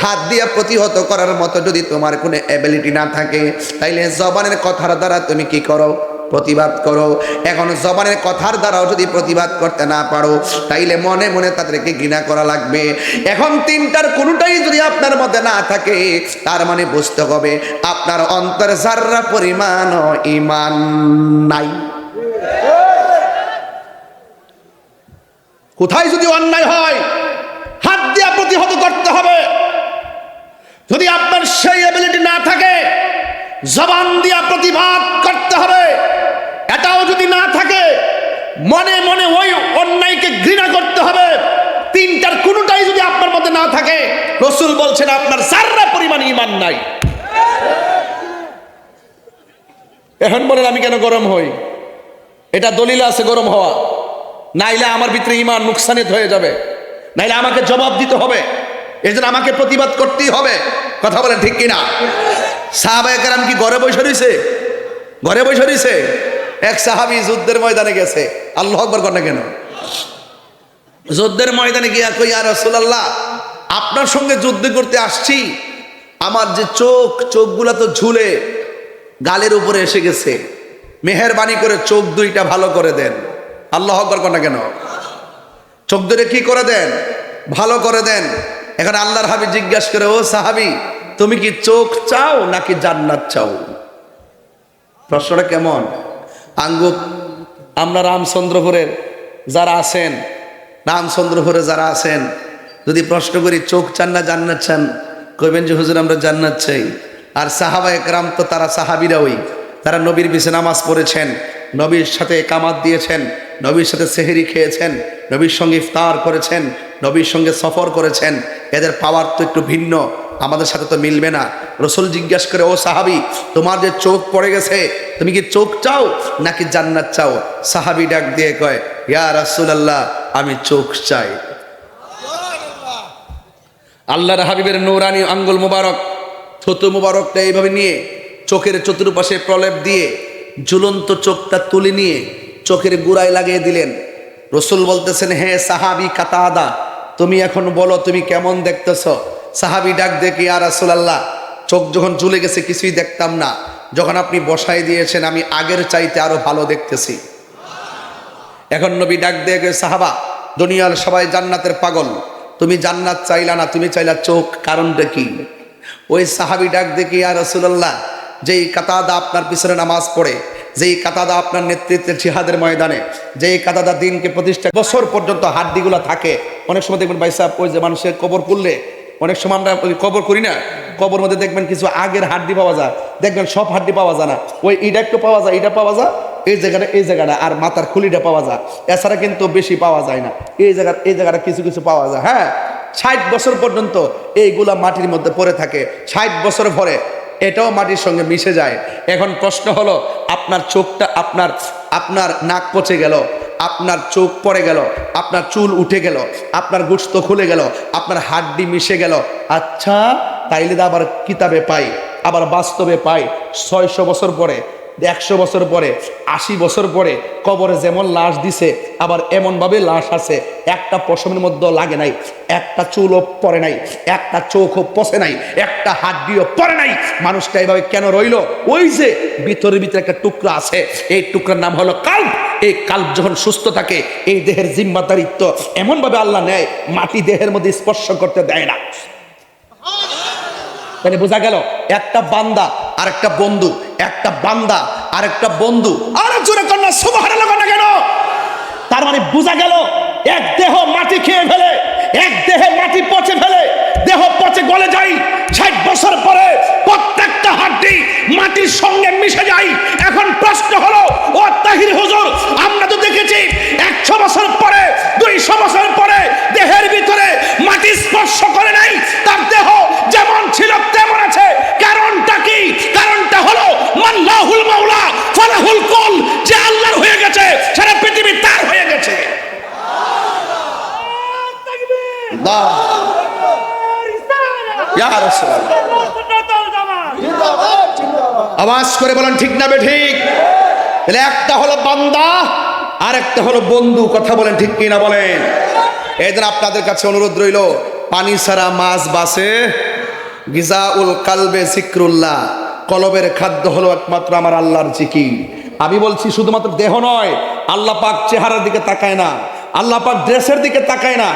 হাত দিয়ে প্রতিহত করার মতো যদি তোমার কোনো অ্যাবিলিটি না থাকে, তাইলে জবানের কথার দ্বারা তুমি কি করো? প্রতিবাদ করো। এখন জবানের কথার দ্বারাও যদি প্রতিবাদ করতে না পারো, তাইলে মনে মনে তাদেরকে ঘৃণা করা লাগবে। এখন তিনটার কোনোটাই যদি আপনার মধ্যে না থাকে, তার মানে বুঝতে হবে আপনার অন্তর যাররা পরিমাণ ঈমান নাই। কোথায় যদি অন্যায় হয়, হাত দিয়ে প্রতিহত করতে হবে। যদি আপনার সেই এবিলিটি না থাকে, জবান দিয়ে প্রতিবাদ করতে হবে। এটাও যদি না থাকে, মনে মনে ওই অন্যায়কে ঘৃণা করতে হবে। তিনটার কোনোটাই যদি আপনার মধ্যে না থাকে, রাসূল বলছেন আপনার যাররা পরিমাণ ঈমান নাই। এখন বলেন আমি কেন গরম হই? এটা দলিল আছে গরম হওয়া, নাইলে আমার ভিতরে ঈমান নুকসানিত হয়ে যাবে, নাইলে আমাকে জবাব দিতে হবে, এই জন্য আমাকে প্রতিবাদ করতেই হবে। কথা বলেন ঠিক কিনা? সাহাবায়ে কেরাম কি ঘরে বসে রইছে? ঘরে বসে রইছে? এক সাহাবী যুদ্ধের ময়দানে গেছে। আল্লাহু আকবার কর না কেন? যুদ্ধের ময়দানে গিয়া কই, ইয়া রাসূলুল্লাহ, আপনার সঙ্গে যুদ্ধ করতে আসছি, আমার যে চোখগুলা তো ঝুলে গালের উপরে এসে গেছে, মেহেরবানি করে চোখ দুইটা ভালো করে দেন। আল্লাহু আকবার কর না কেন? চোখ দুটো কি করে দেন? ভালো করে দেন। এখন আল্লাহর হাবিব জিজ্ঞাসা করে, ও সাহাবী, তুমি কি চোখ চাও নাকি জান্নাত চাও? প্রশ্নটা কেমন? আঙ্গুক আমরা রামচন্দ্রপুরের যারা আছেন, রামচন্দ্রপুরে যারা আছেন, যদি প্রশ্ন করি চোখ চান না জান্নাত চান, কইবেন যে হুজুর আমরা জান্নাত চাই। আর সাহাবায়ে কেরাম তো তারা সাহাবীরা, ওই তারা নবীর পিছে নামাজ পড়েছেন, নবীর সাথে কামাত দিয়েছেন, নবীর সাথে সেহরি খেয়েছেন, নবীর সঙ্গে ইফতার করেছেন, নবীর সঙ্গে সফর করেছেন। এদের পাওয়ার তো একটু ভিন্ন, আমাদের সাথে তো মিলবে না। রাসূল জিজ্ঞাসা করে, ও সাহাবী, তোমার যে চোখ পড়ে গেছে, তুমি কি চোখ চাও নাকি জান্নাত চাও? সাহাবী ডাক দিয়ে কয়, ইয়া রাসূলুল্লাহ, আমি চোখ চাই। আল্লাহর হাবিবের নূরানি আঙ্গুল মুবারক, থুতু মুবারকটা এইভাবে নিয়ে চোখের চতুর্পাশে প্রলেপ দিয়ে ঝুলন্ত চোখটা তুলে নিয়ে চোখের গুড়ায় লাগিয়ে দিলেন। রাসূল বলতেছেন, হে সাহাবী কাতাদা, তুমি এখন বলো তুমি কেমন দেখতেছ? সাহাবী ডাক দেখে, ইয়া রাসূলুল্লাহ, চোখ যখন ঝুলে গেছে কিছুই দেখতাম না, যখন আপনি বসাই দিয়েছেন আমি আগের চাইতে আরো ভালো দেখতেছি। এখন নবী ডাক দেখে, সাহাবা, দুনিয়ার সবাই জান্নাতের পাগল, তুমি জান্নাত চাইলা না, তুমি চাইলা চোখ, কারণটা কি? ওই সাহাবী ডাক দেখে, ইয়া রাসূলুল্লাহ, যেই কাতাদা আপনার পিছনে নামাজ পড়ে, যেই কাতাদা আপনার নেতৃত্বে জিহাদের ময়দানে, যেই কাতাদা দিনকে প্রতিষ্ঠা বছর পর্যন্ত হাড্ডিগুলো থাকে। অনেক সময় দেখবেন ভাই সাহেব, ওই যে মানুষের কবর করলে অনেক সময় আমরা কবর করি না, কবর মধ্যে দেখবেন কিছু আগের হাড্ডি পাওয়া যায়, দেখবেন সব হাড্ডি পাওয়া যায় না, ওই ইটা একটু পাওয়া যায়, এটা পাওয়া যায়, এই জায়গাটা আর মাথার খুলিটা পাওয়া যায়, এছাড়া কিন্তু বেশি পাওয়া যায় না। এই জায়গাটা কিছু কিছু পাওয়া যায়। হ্যাঁ, 60 বছর পর্যন্ত এইগুলা মাটির মধ্যে পড়ে থাকে, 60 বছর পরে এটাও মাটির সঙ্গে মিশে যায়। এখন প্রশ্ন হলো, আপনার চোখটা, আপনার নাক পচে গেল, আপনার চোখ পড়ে গেল, আপনার চুল উঠে গেল, আপনার গোশত খুলে গেল, আপনার হাড্ডি মিশে গেল, আচ্ছা তাইলে আবার কিতাবে পাই, আবার বাস্তবে পাই 600 বছর পরে 100 বছর পরে, 80 বছর পরে কবরে যেমন লাশ দিছে, আবার এমনভাবে লাশ আছে একটা পশমের মধ্যে লাগে নাই, একটা চুলও পড়ে নাই, একটা চোখও পচে নাই, একটা হাড্ডিও পড়ে নাই। মানুষটা এইভাবে কেন রইল? ওই যে ভিতরে একটা টুকরা আছে, এই টুকরার নাম হলো কাল্ব। এই কাল্ব যখন সুস্থ থাকে, এই দেহের জিম্মাদারিত্ব এমনভাবে আল্লাহ নেয়, মাটি দেহের মধ্যে স্পর্শ করতে দেয় না। তাহলে বোঝা গেল একটা বান্দা আর একটা বন্ধু, একটা বান্দা আর একটা বন্ধু। আর জোরে কন্যা সুবহানাল্লাহ না কেন? তার মানে বোঝা গেল এক দেহ মাটি খেয়ে ফেলে, এক দেহে মাটি পচে ফেলে, দেহ পচে গলে যায়, 60 বছর পরে প্রত্যেকটা হাড্ডি মাটির সঙ্গে মিশে যায়। এখন প্রশ্ন হলো, ও তাহির হুজুর, আমরা তো দেখেছি 100 বছর পরে, 200 বছর পরে দেহের ভিতরে মাটি স্পর্শ করে নাই, তার দেহ যেমন ছিল তেমন আছে। কারণটা কি? কারণটা হলো মাল্লাহুল মাওলা ফালাহুল কুল, যে আল্লাহর হয়ে গেছে সারা পৃথিবী তার হয়ে গেছে। ইয়া রাসূলুল্লাহ, জিন্দাবাদ জিন্দাবাদ। আওয়াজ করে বলেন ঠিক না বেঠিক? তাহলে একটা হলো বান্দা আর একটা হলো বন্ধু। কথা বলেন ঠিক কি না বলেন? এই জন্য আপনাদের কাছে অনুরোধ রইল, পানি ছাড়া মাছ বাঁচে, গিজাউল কালবে যিকরুল্লাহ, কলবের খাদ্য হলো একমাত্র আমার আল্লাহর জিকির। আমি বলছি শুধুমাত্র দেহ নয়, আল্লাহ পাক চেহারার দিকে তাকায় না, আল্লাহ পাক ড্রেসের দিকে তাকায় না,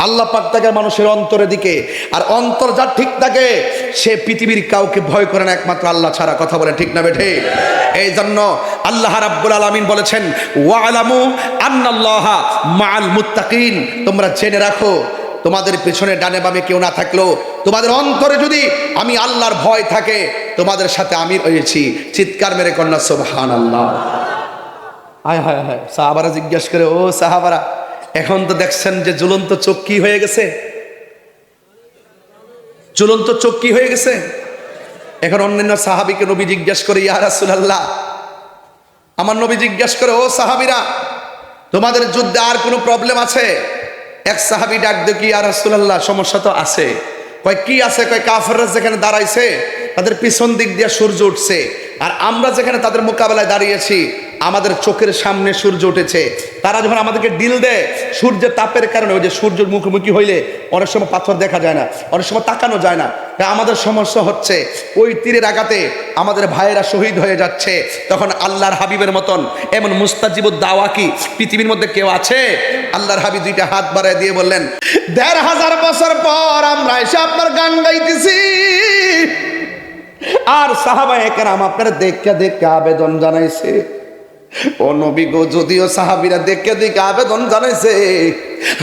আল্লাহ পাক তাকায় মানুষের অন্তরের দিকে। আর অন্তর যার ঠিক থাকে সে পৃথিবীর কাউকে ভয় করে না একমাত্র আল্লাহ ছাড়া। কথা বলেন ঠিক না বেঠে? এই জন্য আল্লাহ রাব্বুল আলামিন বলেছেন, ওয়ালামু আন্নাল্লাহা মাআল মুত্তাকিন, তোমরা জেনে রাখো তোমাদের পেছনে ডানে বামে কেউ না থাকলেও তোমাদের অন্তরে যদি আমি আল্লাহর ভয় থাকে, তোমাদের সাথে আমি রয়েছি। চিৎকার মেরে কন্যা সুবহানাল্লাহ। হায় হায় হায়, সাহাবারা জিজ্ঞেস করে, ও সাহাবারা, এখন তো দেখছেন যে ঝুলন্ত চোখ কি হয়ে গেছে? ঝুলন্ত চোখ কি হয়ে গেছে? এখন অন্যান্য সাহাবীকে নবী জিজ্ঞেস করে, ইয়া রাসূলুল্লাহ, আমার নবী জিজ্ঞেস করে, ও সাহাবীরা, তোমাদের যুদ্ধে আর কোনো প্রবলেম আছে? এক সাহাবী ডাক দিয়ে, কি ইয়া রাসূলুল্লাহ, সমস্যা তো আছে। কয় কি আছে? কয় কাফেররা যেখানে দাঁড়াইছে তাদের পিছন দিক দিয়ে সূর্য উঠছে, আর আমরা যেখানে তাদের মোকাবেলায় দাঁড়িয়েছি আমাদের চোখের সামনে সূর্য উঠেছে। তারা যখন আমাদেরকে ডিল দেয়, সূর্যের তাপের কারণে, ওই যে সূর্যের মুখোমুখি হইলে অনেক সময় পাথর দেখা যায় না, অনেক সময় তাকানো যায় না। তা আমাদের সমস্যা হচ্ছে ওই তীরের আঘাতে আমাদের ভাইয়েরা শহীদ হয়ে যাচ্ছে। তখন আল্লাহর হাবিবের মতন এমন মুস্তাজিবুদ দাওয়া কি পৃথিবীর মধ্যে কেউ আছে? আল্লাহর হাবিব দুইটা হাত বাড়ায় দিয়ে বললেন, ১৫০০ বছর পর আমরা এসে আপনার গান গাইতেছি, আর সাহাবায়ে কেরাম আপনারা দেখে দেখে আবেদন জানাইছে। ও নবী গো, যদিও সাহাবীরা দেখে দেখে আবেদন জানাইছে,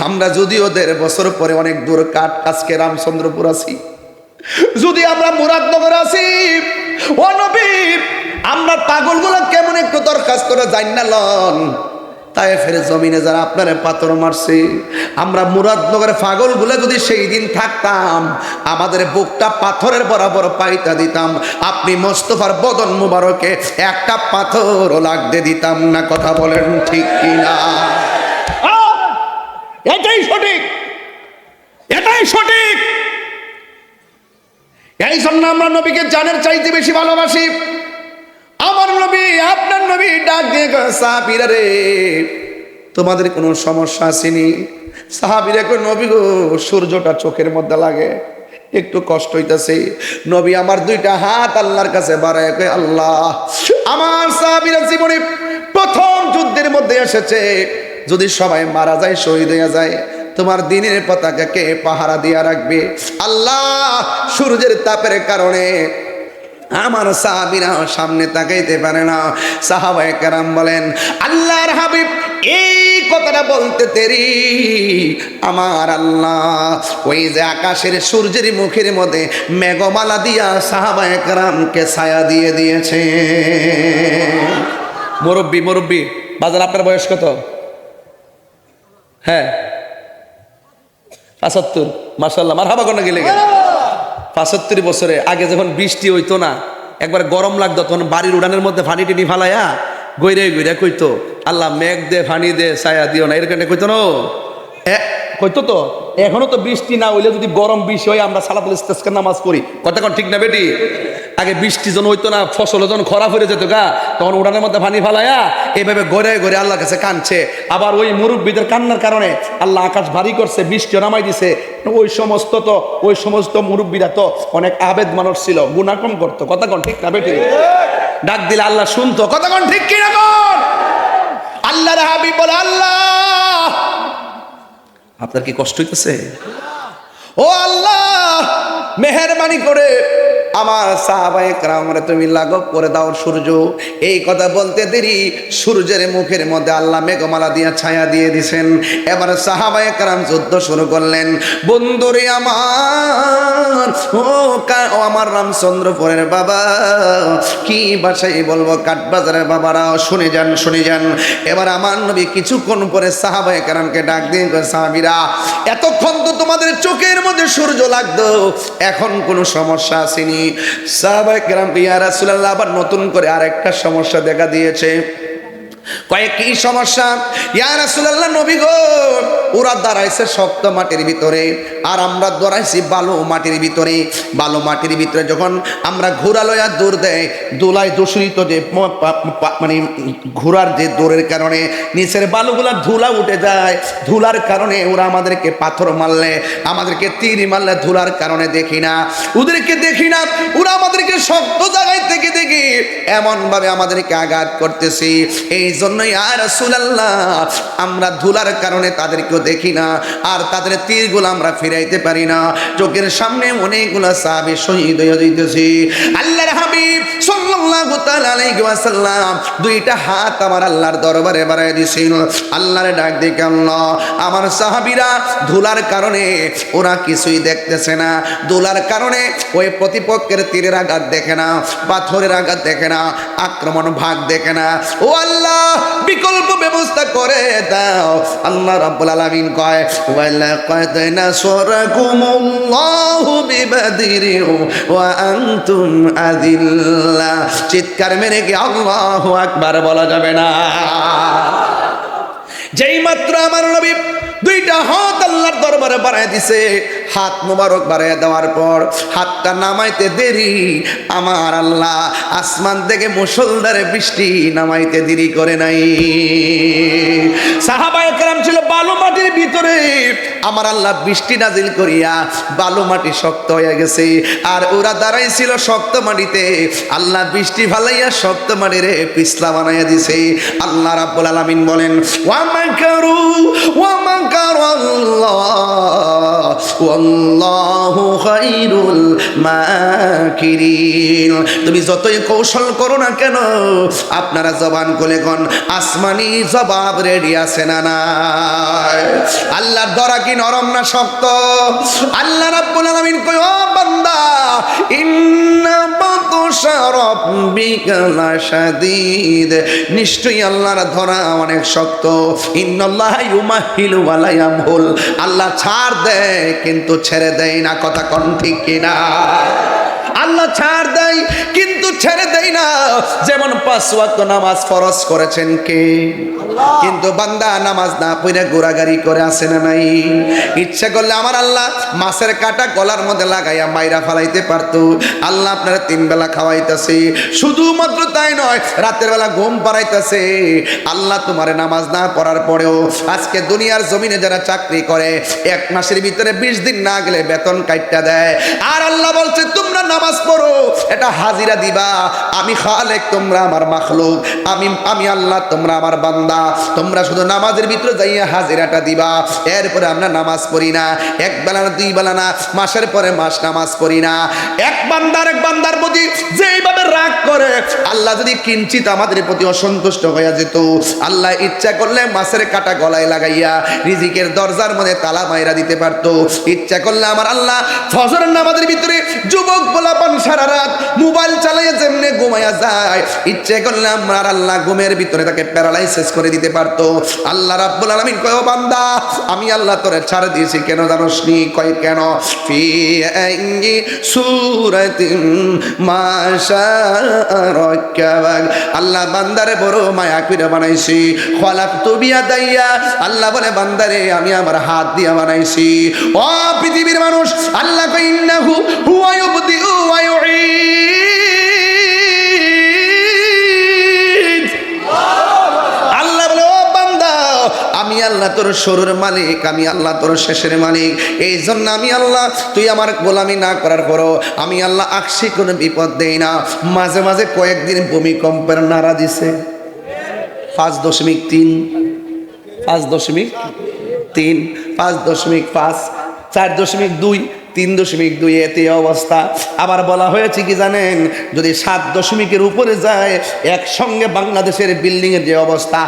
আমরা যদিও ১৫০ বছর পরে অনেক দূর কাঠ আজকে রামচন্দ্রপুর আছি, যদি আমরা মুরাদনগর আছি, ও নবী আমরা পাগলগুলো কেমন একটু দরখাস্ত করে যাই না লন, তায়েফের জমিনে যারা আপনারে পাথর মারছে, আমরা মুরাদনগরের পাগলগুলো যদি সেই দিন থাকতাম, আমাদের বুকটা পাথরের বরাবর পাইতা দিতাম, আপনি মোস্তফার বদন মুবারকে একটা পাথরও লাগতে দিতাম না। কথা বলেন ঠিক কিনা? এটাই সঠিক, এটাই সঠিক। এই জন্য আমরা নবীকে জানের চাইতে বেশি ভালোবাসি। আমার নবী, আপনার নবী ডাক দিয়ে সাহাবীরা রে, তোমাদের কোনো সমস্যা আসেনি? সাহাবীরা কই, নবী গো, সূর্যটা চোখের মধ্যে লাগে, একটু কষ্ট হইতাছে। নবী আমার দুইটা হাত আল্লাহর কাছে বাড়ায় কই, আল্লাহ, আমার সাহাবীরা জীবনে প্রথম যুদ্ধের মধ্যে এসেছে, যদি সবাই মারা যায়, শহীদ হয়ে যায়, তোমার দ্বীনের পতাকাকে পাহারা দিয়া রাখবে। আল্লাহ, সূর্যের তাপের কারণে আমার সাহাবীরা সামনে তাকাইতে পারে না। সাহাবায়ে কেরাম বলেন, আল্লাহর হাবিব এই কথাটা বলতে দেরি, আমার আল্লাহ ওই যে আকাশের সূর্যের মুখের মধ্যে মেঘমালা দিয়া সাহাবায়ে কেরামকে ছায়া দিয়ে দিয়েছে। মুরব্বি, মুরব্বি বাজার, আপনার বয়স কত? হ্যাঁ, ৭৫। মাশাআল্লাহ, মারহাবা কোন গেলে গেল। ৭৫ বছরে আগে যখন বৃষ্টি হইতো না, একবার গরম লাগতো, তখন বাড়ির উড়ানের মধ্যে ফানি টিনি ফালাইয়া গইরে গইরে কইতো, আল্লাহ মেঘ দে, ফানি দে, ছায়া দিও না, এরকম কইতো না, কইতো তো। এখনো তো বৃষ্টি না হইলে যদি গরম বেশি হয়, আমরা সালাতুল ইস্তিসকার নামাজ পড়ি। কথা কোন ঠিক না বেটি? আগে বৃষ্টি যখন হইতো না, ফসল যখন খরা হয়ে যেত গা, তখন উড়ানের মধ্যে পানি ফালাইয়া এইভাবে গড়ে গড়ে আল্লাহর কাছে কাঁদছে। আবার ওই মুরব্বীদের কান্নার কারণে আল্লাহ আকাশ ভারী করছে, বৃষ্টিও নামাই দিছে। ওই সমস্ত মুরব্বীরা তো অনেক আবেদ মানুষ ছিল, গুনাহ কম করতো। কথা কোন ঠিক না বেটি? ডাক দিলে আল্লাহ শুনতো। কথা কোন ঠিক কিনা কোন? আল্লাহর হাবিব বলে, আল্লাহ আপনার কি কষ্ট হইতেছে? ও আল্লাহ, মেহেরবানি করে আমার সাহাবায়ে কেরামরে তুমি লাঘব করে দাও সূর্য। এই কথা বলতে দেরি সূর্যের মুখের মধ্যে আল্লাহ মেঘমালা দিয়ে ছায়া দিয়ে দিছেন। এবার সাহাবায়ে কেরাম যুদ্ধ শুরু করলেন। বন্ধুরে আমার, ও আমার রামচন্দ্রপুরের বাবা, কি ভাষায় বলবো, কাঠবাজারের বাবারা শুনে যান, শুনে যান। এবার আমার নবী কিছুক্ষণ পরে সাহাবায়ে কেরামকে ডাক দিয়ে সাহাবীরা, এতক্ষণ তো তোমাদের চোখের মধ্যে সূর্য লাগতো, এখন কোনো সমস্যা আসেনি? সাহাবায়ে কেরাম, ইয়া রাসূলুল্লাহ, আবার নতুন করে আরেকটা সমস্যা দেখা দিয়েছে। কয়েক কি সমস্যা? ইয়া রাসূলুল্লাহ, নবী গো, ওরা দাঁড়াইছে শক্ত মাটির ভিতরে, আর আমরা দাঁড়াইছি বালু মাটির ভিতরে। বালু মাটির ভিতরে যখন আমরা ঘোড়া লয়া দৌড় দেয়, দোলায় দূষিত যে মানে ঘোড়ার যে দৌড়ের কারণে নিচের বালুগুলা ধুলা উঠে যায়। ধুলার কারণে ওরা আমাদেরকে পাথর মারলে, আমাদেরকে তীর মারলে ধুলার কারণে দেখি না, ওদেরকে দেখি না। ওরা আমাদেরকে শক্ত জায়গায় থেকে দেখি এমন ভাবে আমাদেরকে আঘাত করতেছি। এই জন্য ইয়া রাসূলুল্লাহ, আমরা ধুলার কারণে তাদেরকেও দেখি না, আর তাদের তীরগুলো আমরা ফিরাইতে পারি না। চোখের সামনে অনেকগুলো সাহাবী শহীদ হয়ে যাইতেছে। আল্লাহর হাবিব সাল্লাল্লাহু তাআলা আলাইহি ওয়াসাল্লাম দুইটা হাত আমার আল্লাহর দরবারে বাড়ায় দিয়েছেন। আল্লাহর ডাক দেখে, আল্লাহ, আমার সাহাবীরা ধুলার কারণে ওরা কিছুই দেখতেছে না। ধুলার কারণে ওই প্রতিপক্ষের তীরের আঘাত দেখে না, পাথরের আঘাত দেখে না, আক্রমণ ভাগ দেখে না। ও আল্লাহ, বিকল্প ব্যবস্থা করে দাও। আল্লাহ রাব্বুল আলামিন কয়, ওয়ালাকাদ নাসরাকুমুল্লাহু বিবাদরিন ওয়া আনতুম আযিল্লা। চিৎকার মেরে কি আল্লাহু আকবার বলা যাবে না? যেই মাত্র আমার নবী দুইটা হাত আল্লাহর দরবারে বাড়ায় দিছে, হাত মুবারক বাড়ায় দেওয়ার পর হাতটা নামাইতে দেরি, আমার আল্লাহ আসমান থেকে মুষলধারে বৃষ্টি নামাইতে দেরি করে নাই। সাহাবায়ে কেরাম ছিল বালু মাটির ভিতরে, আমার আল্লাহ বৃষ্টি নাজিল করিয়া বালু মাটি শক্ত হয়ে গেছে, আর ওরা দাঁড়াইছিল শক্ত মাটিতে। আল্লাহ বৃষ্টি ফালাইয়া শক্ত মাটিরে পিছলা বানাইয়া দিছে। আল্লাহ রাব্বুল আলামিন বলেন, ওয়া মাকারু ওয়া মাকারাল্লাহ ওয়াল্লাহু খায়রুল মাকিরিন। তুমি যতই কৌশল করো না কেন, আপনারা জবান খুলে কোন আসমানি জবাব রেডি আছে না নাই? আল্লাহর দরা কি নরম না শক্ত? আল্লাহ রাব্বুল আলামিন কয়, ও বান্দা, ইন্না বাতশা রাব্বিকা লাশাদীদ, নিশ্চয়ই আল্লাহর ধরা অনেক শক্ত। ইন্নাল্লাহা ইউমাহিলু ওয়া লা ইয়ামহুল, আল্লাহ ছাড় দেয় কিন্তু ছেড়ে দেয় না। কথা কোন ঠিক কিনা? আল্লাহ ছাড় দেয় কিন্তু ছেড়ে দেয় না। যেমন 5 ওয়াক্ত নামাজ ফরজ করেছেন কে? কিন্তু বান্দা নামাজ না পড়ে গোড়াগাড়ি করে আসে না নাই? ইচ্ছা করলে আমার আল্লাহ মাছের কাটা গলার মধ্যে লাগাইয়া মাইরা ফালাইতে পারতো। আল্লাহ আপনারা 3 বেলা খাওয়াইতেছে, শুধুমাত্র তাই নয়, রাতের বেলা ঘুম পাড়াইতেছে। আল্লাহ তোমারে নামাজ না পড়ার পরেও আজকে দুনিয়ার জমিনে যারা চাকরি করে 1 মাসের ভিতরে 20 দিন না গেলে বেতন কাইটা দেয়। আর আল্লাহ বলছে, তোমরা নামাজ পড়ো, এটা হাজিরা দিবা। আমি খালেক, তোমরা আমার মাখলুক। আমি আল্লাহ, তোমরা আমার বান্দা। তোমরা শুধু নামাজের ভিতরে যাইয়া হাজিরাটা দিবা। এরপরে আমরা নামাজ পড়ি না, 1 বেলা না 2 বেলা না, মাসের পরে মাস নামাজ পড়ি না। এক বান্দার প্রতি যেইভাবে রাগ করে, আল্লাহ যদি কিঞ্চিত আমাদের প্রতি অসন্তুষ্ট হয়ে যেত, আল্লাহ ইচ্ছা করলে মাছের কাটা গলায় লাগাইয়া রিজিকের দরজার মধ্যে তালা মাইরা দিতে পারতো। ইচ্ছা করলে আমার আল্লাহ ফজরের নামাজের ভিতরে যুবক পোলাপান সারা রাত মোবাইল চালাইয়া যেমনে ঘুমাইয়া যায়, ইচ্ছে করলে আমার আল্লাহ ঘুমের ভিতরে তাকে প্যারালাইসিস করে দিতে পারতো। আল্লাহ রাব্বুল আলামিন কয়, ও বান্দা, আমি আল্লাহ তোরে ছাড় দিয়েছি কেন জানোস নি? কয় কেন? ফি আইয়ি সূরাতিন মা শাআ রাক্কাবাক, আল্লাহ বান্দারে বড় মায়া কইরা বানাইছি। খলাকতু বিয়াদাইয়া, আল্লাহ বলে বান্দারে আমি আমার হাত দিয়া বানাইছি। ও পৃথিবীর মানুষ, আল্লাহ কয়, ইন্নাহু হুয়া ইউবদিউ ওয়া ইউঈদ, আমি আল্লাহ তোর শুরুর মালিক, আমি আল্লাহ তোর শেষের মালিক। এই জন্য আমি আল্লাহ, তুই আমার গোলামি না করার পরও আমি আল্লাহ আকসি কোনো বিপদ দেই না। মাঝে মাঝে কয়েকদিন ভূমিকম্পের নাড়া দিছে 5.3, 5.3, 5.5, 4.2, 3.2, এতে অবস্থা। আবার বলা হয়েছে কি জানেন, যদি 7 উপরে যায় একসঙ্গে বাংলাদেশের বিল্ডিং এর যে অবস্থা,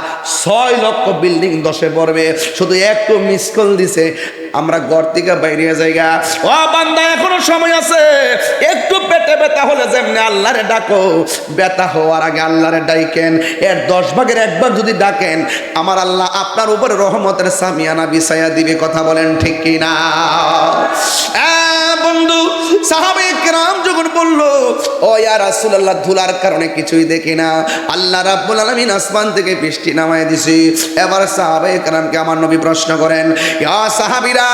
6 লক্ষ বিল্ডিং ধসে পড়বে। শুধু একটু মিস কল দিছে, আমরা ঘর থেকে বাইরে জায়গা। ও বান্দা, এখনো সময় আছে, একটু পেটে ব্যথা হলে যেমনি আল্লাহরে ডাকো, ব্যথা হওয়ার আগে আল্লাহরে ডাইকেন। এর 10 ভাগের 1 ভাগ যদি ডাকেন, আমার আল্লাহ আপনার উপরে রহমতের সামিয়ানা বিছায়া দিবে। কথা বলেন ঠিক কিনা? বন্ধু, সাহাবায়ে কেরাম যখন বলল, ও ইয়া রাসূলুল্লাহ, ধুলার কারণে কিছুই দেখি না, আল্লাহ রাব্বুল আলামিন আসমান থেকে বৃষ্টি নামায় দিছে। এবার সাহাবায়ে কেরামকে আমার নবী প্রশ্ন করেন, ইয়া সাহাবীরা,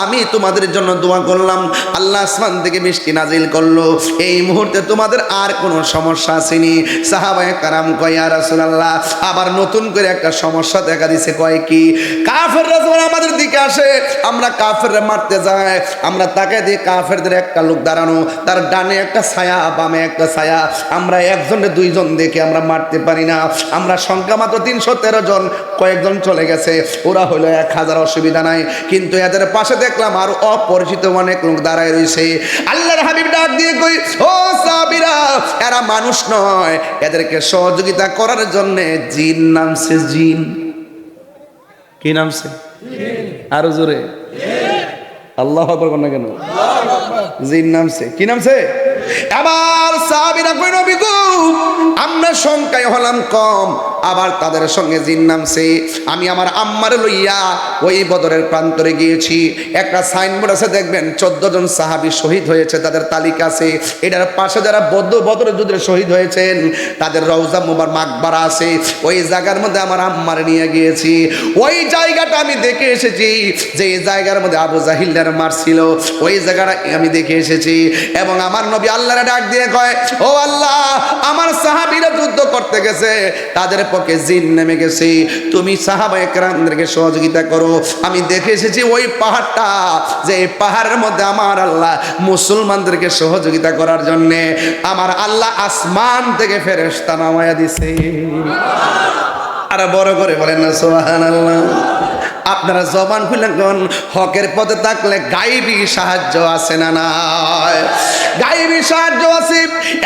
আমি তোমাদের জন্য দোয়া করলাম, আল্লাহ আসমান থেকে বৃষ্টি নাজিল করলো, এই মুহূর্তে তোমাদের আর কোনো সমস্যা আসেনি? সাহাবায়ে কেরাম কয়, ইয়া রাসূলুল্লাহ, আবার নতুন করে একটা সমস্যা দেখা দিছে। কয় কি? কাফেররা যখন আমাদের দিকে আসে, আমরা কাফেররা মারতে যাই, আমরা তাকে দিয়ে কাফেরদের একটা লোক দাঁড়ানো, তার ডানে একটা ছায়া, বামে একটা ছায়া, আমরা 1-2 দেখে আমরা মারতে পারি না। আমরা সংখ্যা মাত্র 313 জন, কয়েকজন চলে গেছে, ওরা হলো 1000, অসুবিধা নাই। কিন্তু এদের পাশে দেখলাম আর অপরিচিত অনেক লোক দাঁড়ায় রয়েছে। আল্লাহর হাবিব ডাক দিয়ে কই, ও সাহাবীরা, এরা মানুষ নয়, এদেরকে সহযোগিতা করার জন্য জিন নামছে। জিন কি নামছে? আরো জোরে আল্লাহু আকবার বলেন না কেন? জিন নামছে। কি নামছে? আবার সাহাবীরা কই, নবী গো, আমরা সংখ্যায় হলাম কম, আবার তাদের সঙ্গে জিন নামছে। আমি আমার আম্মারে লইয়া ওই বদরের প্রান্তরে গিয়েছি। একটা সাইনবোর্ড আছে, দেখবেন 14 জন সাহাবী শহীদ হয়েছে, তাদের তালিকা আছে। এটার পাশে যারা বদরের যুদ্ধে শহীদ হয়েছেন তাদের রওজা মুবারক মাকবারা আছে। ওই জায়গার মধ্যে আমার আম্মারে নিয়ে গিয়েছি। ওই জায়গাটা আমি দেখে এসেছি, যে জায়গার মধ্যে আবু জাহিলরা মারছিল, ওই জায়গাটা আমি দেখে এসেছি। এবং আমার নবী আল্লাহরে ডাক দিয়ে কয়, ও আল্লাহ, আমার সাহাবীরা যুদ্ধ করতে গেছে, তাদের পক্ষে জিন নেমে গেছে, তুমি সাহাবায়ে কেরামদেরকে সহযোগিতা করো। আমি দেখে এসেছি ওই পাহাড়টা, যে পাহাড়ের মধ্যে আমার আল্লাহ মুসলমানদেরকে সহযোগিতা করার জন্য আমার আল্লাহ আসমান থেকে ফেরেশতা নামায়া দিছে। আর বড় করে বলেন না সুবহানাল্লাহ। আপনারা জবান খুলে কোন হকের পথে থাকলে গায়েবী সাহায্য আছে না নাই? গায়েবী সাহায্য আছে।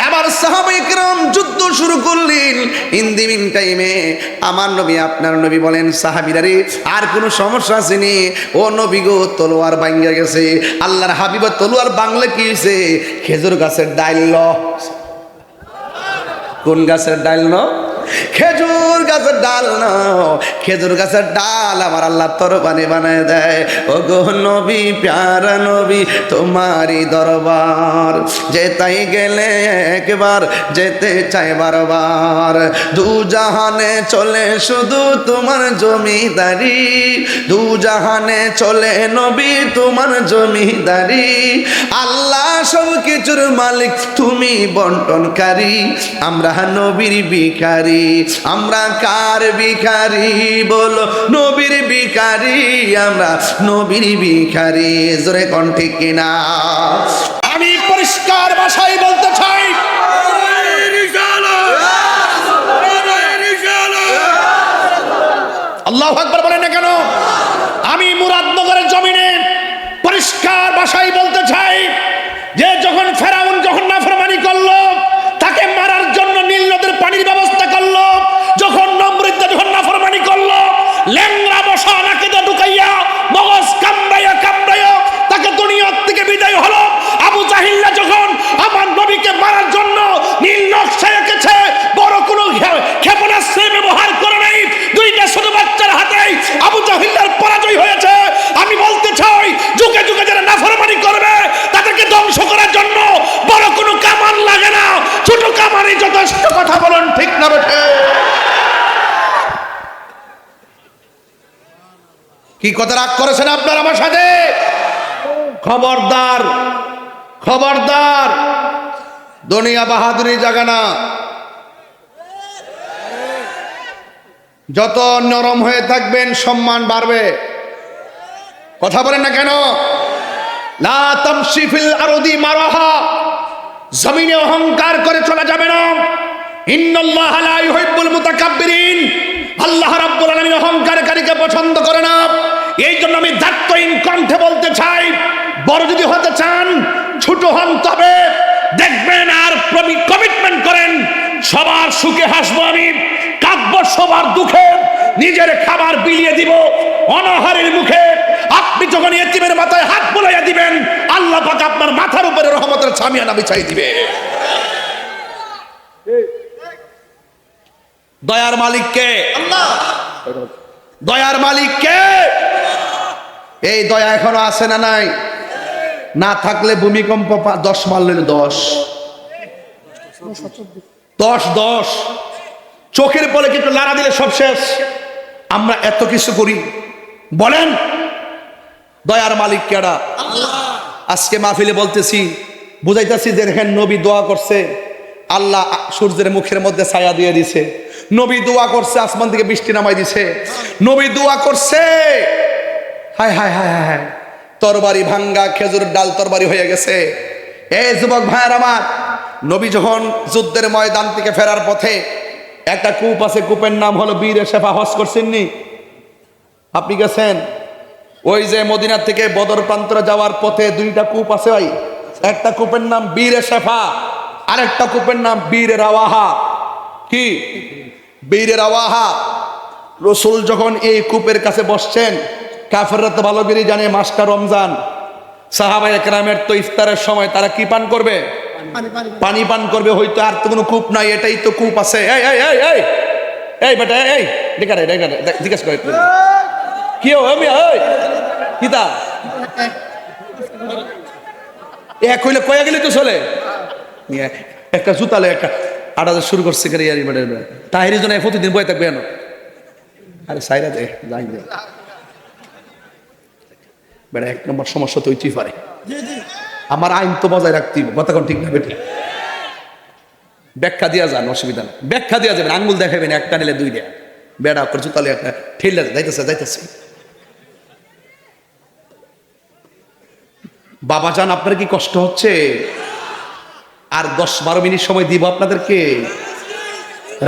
এবার সাহাবায়ে কেরাম যুদ্ধ শুরু করলেন। ইন দি মিন টাইমে আমার নবী, আপনার নবী বলেন, সাহাবীরা রে, আর কোনো সমস্যা আসেনি? ও নবী গো, তলোয়ার ভাঙিয়া গেছে। আল্লাহর হাবিব, তলোয়ার বাংলা কি হয়েছে? খেজুর গাছের ডাইল। কোন গাছের ডাইল? খেজুর গাছের ডাল না, খেজুর গাছের ডাল আমার আল্লাহ তরবারি বানায় দেয়। ও গো নবী, প্যারা নবী, তোমারই দরবার যেতাই গেলে একবার, যেতে চাই বারবার। দু জাহানে চলে শুধু তোমার জমিদারি, দু জাহানে চলে নবী তোমার জমিদারি। আল্লাহ সব কিছুর মালিক, তুমি বন্টনকারী। আমরা নবীর ভিখারি, আমরা কার ভিখারি? বলো, নবীর ভিখারি, আমরা নবীর ভিখারি। জোরে কোন ঠিক কিনা? আমি পরিষ্কার ভাষায় বলতে চাই, আল্লাহু আকবার বলেন না কেন? আমি মুরাদনগরের জমিনে পরিষ্কার ভাষায় বলতে চাই, যে যখন ফেরাউন যখন নাফরমানি করলো, তাকে মারার জন্য নীল নদের পানির ব্যবস্থা করলো। যখন নমরুদ যখন নাফরমানি করলো, ল্যাংড়া বসা নাকিদা ঢুকাইয়া মগজ কামড়াইয়া কামড়াইয়া তাকে দুনিয়া থেকে বিদায় হলো। আবু জাহিল্লা যখন আমার নবীকে মারার জন্য নীল নকশা এঁকেছে, বড় কোনো ক্ষেপণাস্ত্র ব্যবহার করে নাই, 2টা ছোট বাচ্চার হাতেই আবু জাহিল্লার পরাজয় হয়েছে। আমি বলতে চাই, যুগে যুগে যারা নাফরমানি করবে তাদেরকে ধ্বংস করার জন্য বড় কোনো কামান লাগে না, ছোট কামানই যথেষ্ট। কথা বলুন ঠিক না বেঠে? কি কথা রাগ করেছেন আপনারা আমার সাথে? খবরদার, খবরদার, দুনিয়া বাহাদুরি জায়গা না। যত নরম হয়ে থাকবেন সম্মান বাড়বে। কথা বলেন না কেন? লা তামশি ফিল আরদি মারাহা, জমিনে অহংকার করে চলা যাবে না। ইন্নাল্লাহ লা ইউহিব্বুল মুতাকাব্বিরিন, আল্লাহ রাব্বুল আলামিন অহংকারকারীকে পছন্দ করে না। এই জন্য আমি দায়িত্বহীন কণ্ঠে বলতে চাই, বড় যদি হতে চান ছোট হন, তবে দেখবেন আর কমিটমেন্ট করেন সবার সুখে হাসবো আমি, কাঁদবো সবার দুঃখে, নিজের খাবার বিলিয়ে দিব অনাহারের মুখে। আপনি যখন এতিমের মাথায় হাত বুলাইয়া দিবেন, আল্লাহ পাক আপনার মাথার উপরে রহমতের ছামিয়ানা বিছাই দিবে। দয়ার মালিক কে? আল্লাহ। দয়ার মালিক কে? এই দয়া এখনো আছে না নাই? না থাকলে ভূমিকম্প 10 মারলে 10 চোখের পলে কিছু লাড়া দিলে সব শেষ। আমরা এত কিছু করি, বলেন দয়ার মালিক কেডা? আজকে মাহফিলে বলতেছি, বুঝাইতেছি যে দেখেন নবী দোয়া করছে, আল্লাহ সূর্যের মুখের মধ্যে ছায়া দিয়ে দিছে। নবী দোয়া করছে, আসমান থেকে বৃষ্টি নামাই দিছে। নবী দোয়া করছে, হায় হায় হায় হায়, তরবারি ভাঙ্গা খেজুর ডাল তরবারি হয়ে গেছে। এই যুবক ভাইয়ের আমার, নবী যখন যুদ্ধের ময়দান থেকে ফেরার পথে একটা কূপ আছে, কূপের নাম হলো বীর শেফা। হজ করছেননি? আপনি গেছেন? ওই যে মদিনা থেকে বদর প্রান্তরে যাওয়ার পথে 2টা কূপ আছে ভাই। একটা কূপের নাম বীর শেফা, আরেকটা কূপের নাম বীর রাওয়াহা। কি? বীর রাওয়াহা। রসুল যখন এই কূপের কাছে বসছেন, কাফেররা তো ভালো করে জানে মাসটা রমজান, সাহাবায়ে একরামের তো ইফতারের সময় তারা কি পান করবে? পানি পান করবে। হয়তো আর তো কোনো কূপ নাই, এটাই তো কূপ আছে। এই এই এই এই এই বেটা, এই দেখারে জিজ্ঞেস করে কি আমি কিতা এক হইলে কয়া গেলি তো চলে। একটা জুতালে একটা আড়াতে শুরু করছে তাহিরি জন্য প্রতিদিন বয়ে থাকবে কেন? আরে সাইরা দে, যাই দে বেটা, 1 নম্বর সমস্যা তো হইতেই পারে। আমার আইন তো বজায় রাখতেই, কথা কোন ঠিক না বেটি? ব্যাখ্যা দিয়া যান, অসুবিধা নেই, ব্যাখ্যা দিয়া যাবেন, আঙ্গুল দেখাবেন, একটা নিলে 2টা, বেড়া করে জুতালে একটা ঠেলে যাইতেছে। বাবা জান, আপনার কি কষ্ট হচ্ছে? আর 10-12 মিনিট সময় দিব আপনাদেরকে।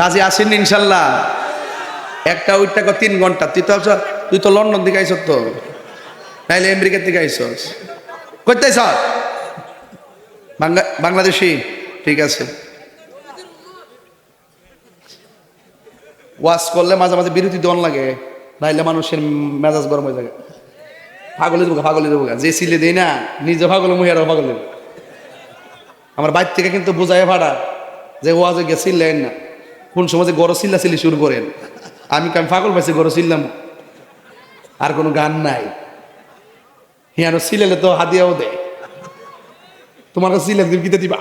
রাজি আছেন ইনশাল্লাহ? একটা ওইটা 3 ঘন্টা। তুই তো লন্ডন থেকে আইস, তো নাইলে আমেরিকা থেকে আইসস, করতে আইস বাংলাদেশি? ঠিক আছে। ওয়াজ করলে মাঝে মাঝে বিরতি দন লাগে, নাইলে মানুষের মেজাজ গরম হয়ে যায়। পাগলে দেবো যে সিলে দেই না, নিজে পাগলে মহিয়ারাও পাগল দেবো। আমার বাইর থেকে কিন্তু বোঝায় ভাড়া যে ওয়াজে গেছিলেন না, কোন সময় যে গরো চিল্লাচিল্লি শুরু করেন। আমি পাগল পাইছি, গরো চিল্লাম, আর কোনো গান নাই। হিয়ানো সিলেলে তো হাদিয়াও দেয়, তোমার কাছে সিলেন দিতে দিবা।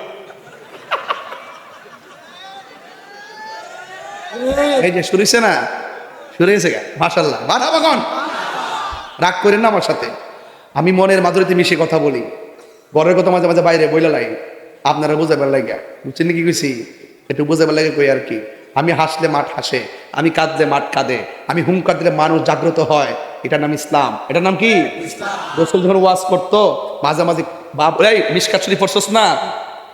এই যে শুরু হয়েছে না, শুরু হয়েছে গা, মাশাআল্লাহ, বাড়াবো কন, রাগ করেন না আমার সাথে। আমি মনের মাধুরীতে মিশে কথা বলি, বরের কথা মাঝে মাঝে বাইরে বইলা লাই, আপনারা বুঝাবার লাগে, বুঝছেন কি কইছি? একটু বুঝাবার লাগে কই আর কি। আমি হাসলে মাঠ হাসে, আমি কাঁদলে মাঠ কাঁদে, আমি হুঙ্কার দিলে মানুষ জাগ্রত হয়। এটার নাম ইসলাম। এটার নাম কি? রসুল যখন ওয়াজ করতো মাঝে মাঝে, মিশকাত শরীফ পড়ছস না,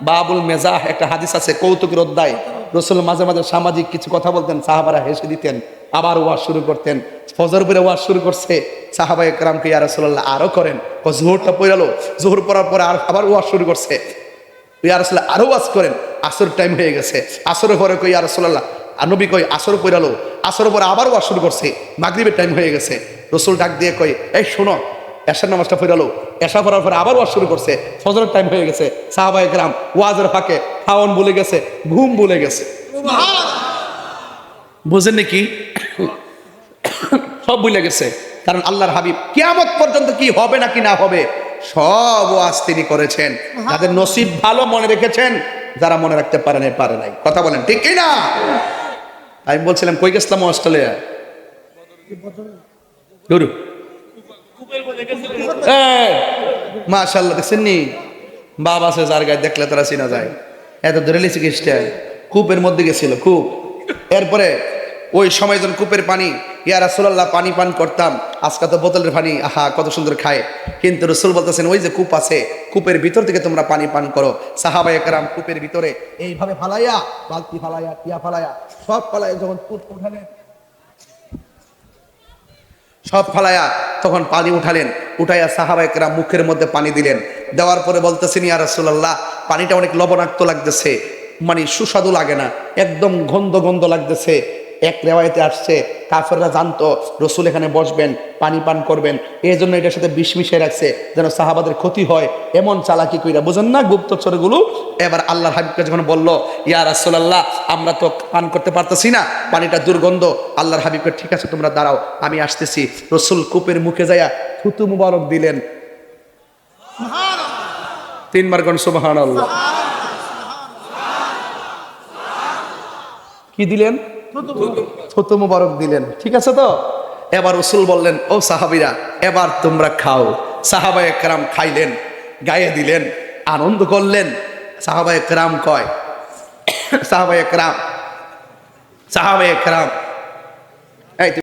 বাবুল মেজাহ একটা হাদিস আছে, কৌতুকের অধ্যায়। রসুল মাঝে মাঝে সামাজিক কিছু কথা বলতেন, সাহাবারা হেসে দিতেন, আবার ওয়াজ শুরু করতেন। ফজর পরে ওয়াজ শুরু করছে, সাহাবায়ে কেরামকে ইয়া রাসূলুল্লাহ আরো করেন। জোহরটা পড়ালো, জোহর পড়ার পরে আবার ওয়াজ শুরু করছে, ইয়া রাসূলুল্লাহ আরো ওয়াজ করেন। আসর টাইম হয়ে গেছে, আসরের পরে কই ইয়া রাসূলুল্লাহ, আর নবী কই আসর পড়ালো, আসরের পরে আবার ওয়াজ শুরু করছে, মাগরিবের টাইম হয়ে গেছে। রসুল ডাক দিয়ে কই, এই শোনো, এশার নামাজটা পড়ালো, এশা পড়ার পরে আবার ওয়াজ শুরু করছে, ফজরের টাইম হয়ে গেছে। সাহাবায়ে কেরাম ওয়াজের ফাঁকে খাওয়ান ভুলে গেছে, ঘুম ভুলে গেছে। বুঝেন নাকি? সব ভুলে গেছে, কারণ আল্লাহর হাবিব কিয়ামত পর্যন্ত কি হবে না কি না হবে সব ওয়াজ তিনি করেছেন। যাদের নসিব ভালো মনে রেখেছেন, যারা মনে রাখতে পারে নাই। কথা বলেন ঠিক কি না? আমি বলছিলাম কই গেছিলাম? অস্ট্রেলিয়া। গুরু মাশাআল্লাহ, দেখছেন নি? বাপ আছে যার গায়ে দেখলে তারা চিনা যায়। এত ধরে লিখছে কূপের মধ্যে গেছিল, কূপ। এরপরে ওই সময় যখন কূপের পানি ইয়া রাসূলুল্লাহ পানি পান করতাম, আজকে তো বোতলের পানি আহা কত সুন্দর খায়, কিন্তু রসুল বলতেছেন ওই যে কূপ আছে, কূপের ভিতর থেকে তোমরা পানি পান করো। সাহাবায়ে কেরাম কূপের ভিতরে এইভাবে ফালাইয়া, বালতি ফালাইয়া, টিয়া ফালাইয়া, সব ফালাইয়া যখন কূপ উঠালেন, সব ফালাইয়া তখন পানি উঠালেন, উঠাইয়া সাহাবায়ে কেরাম মুখের মধ্যে পানি দিলেন। দেওয়ার পরে বলতেছেন ইয়া রাসূলুল্লাহ পানিটা অনেক লবণাক্ত লাগতেছে, মানে সুস্বাদু লাগে না, একদম গন্ধ গন্ধ লাগতেছে। এক রেওয়ায়েতে আসছে কাফেররা জানতো রসুল এখানে বসবেন, পানি পান করবেন, এই জন্য এটার সাথে বিষ মিশিয়ে রাখছে যেন সাহাবাদের ক্ষতি হয়, এমন চালাকি কইরা, বুঝেন না গুপ্তচরগুলো। এবার আল্লাহর হাবিবকে যখন বলল ইয়া রাসূলুল্লাহ আমরা তো পান করতে পারতেছি না, পানিটা দুর্গন্ধ, আল্লাহর হাবিবকে ঠিক আছে তোমরা দাঁড়াও আমি আসতেছি। রসুল কূপের মুখে যাইয়া থুতু মুবারক দিলেন, 3 বার কোন সুবহানাল্লাহ। কি দিলেন? থুতু মুবারক দিলেন, ঠিক আছে তো। এবার রসুল বললেন ও সাহাবীরা এবার তোমরা খাও। সাহাবায়ে কেরাম খাইলেন, গায়ে দিলেন, আনন্দ করলেন। সাহাবায়ে কেরাম কয়, সাহাবায়ে কেরাম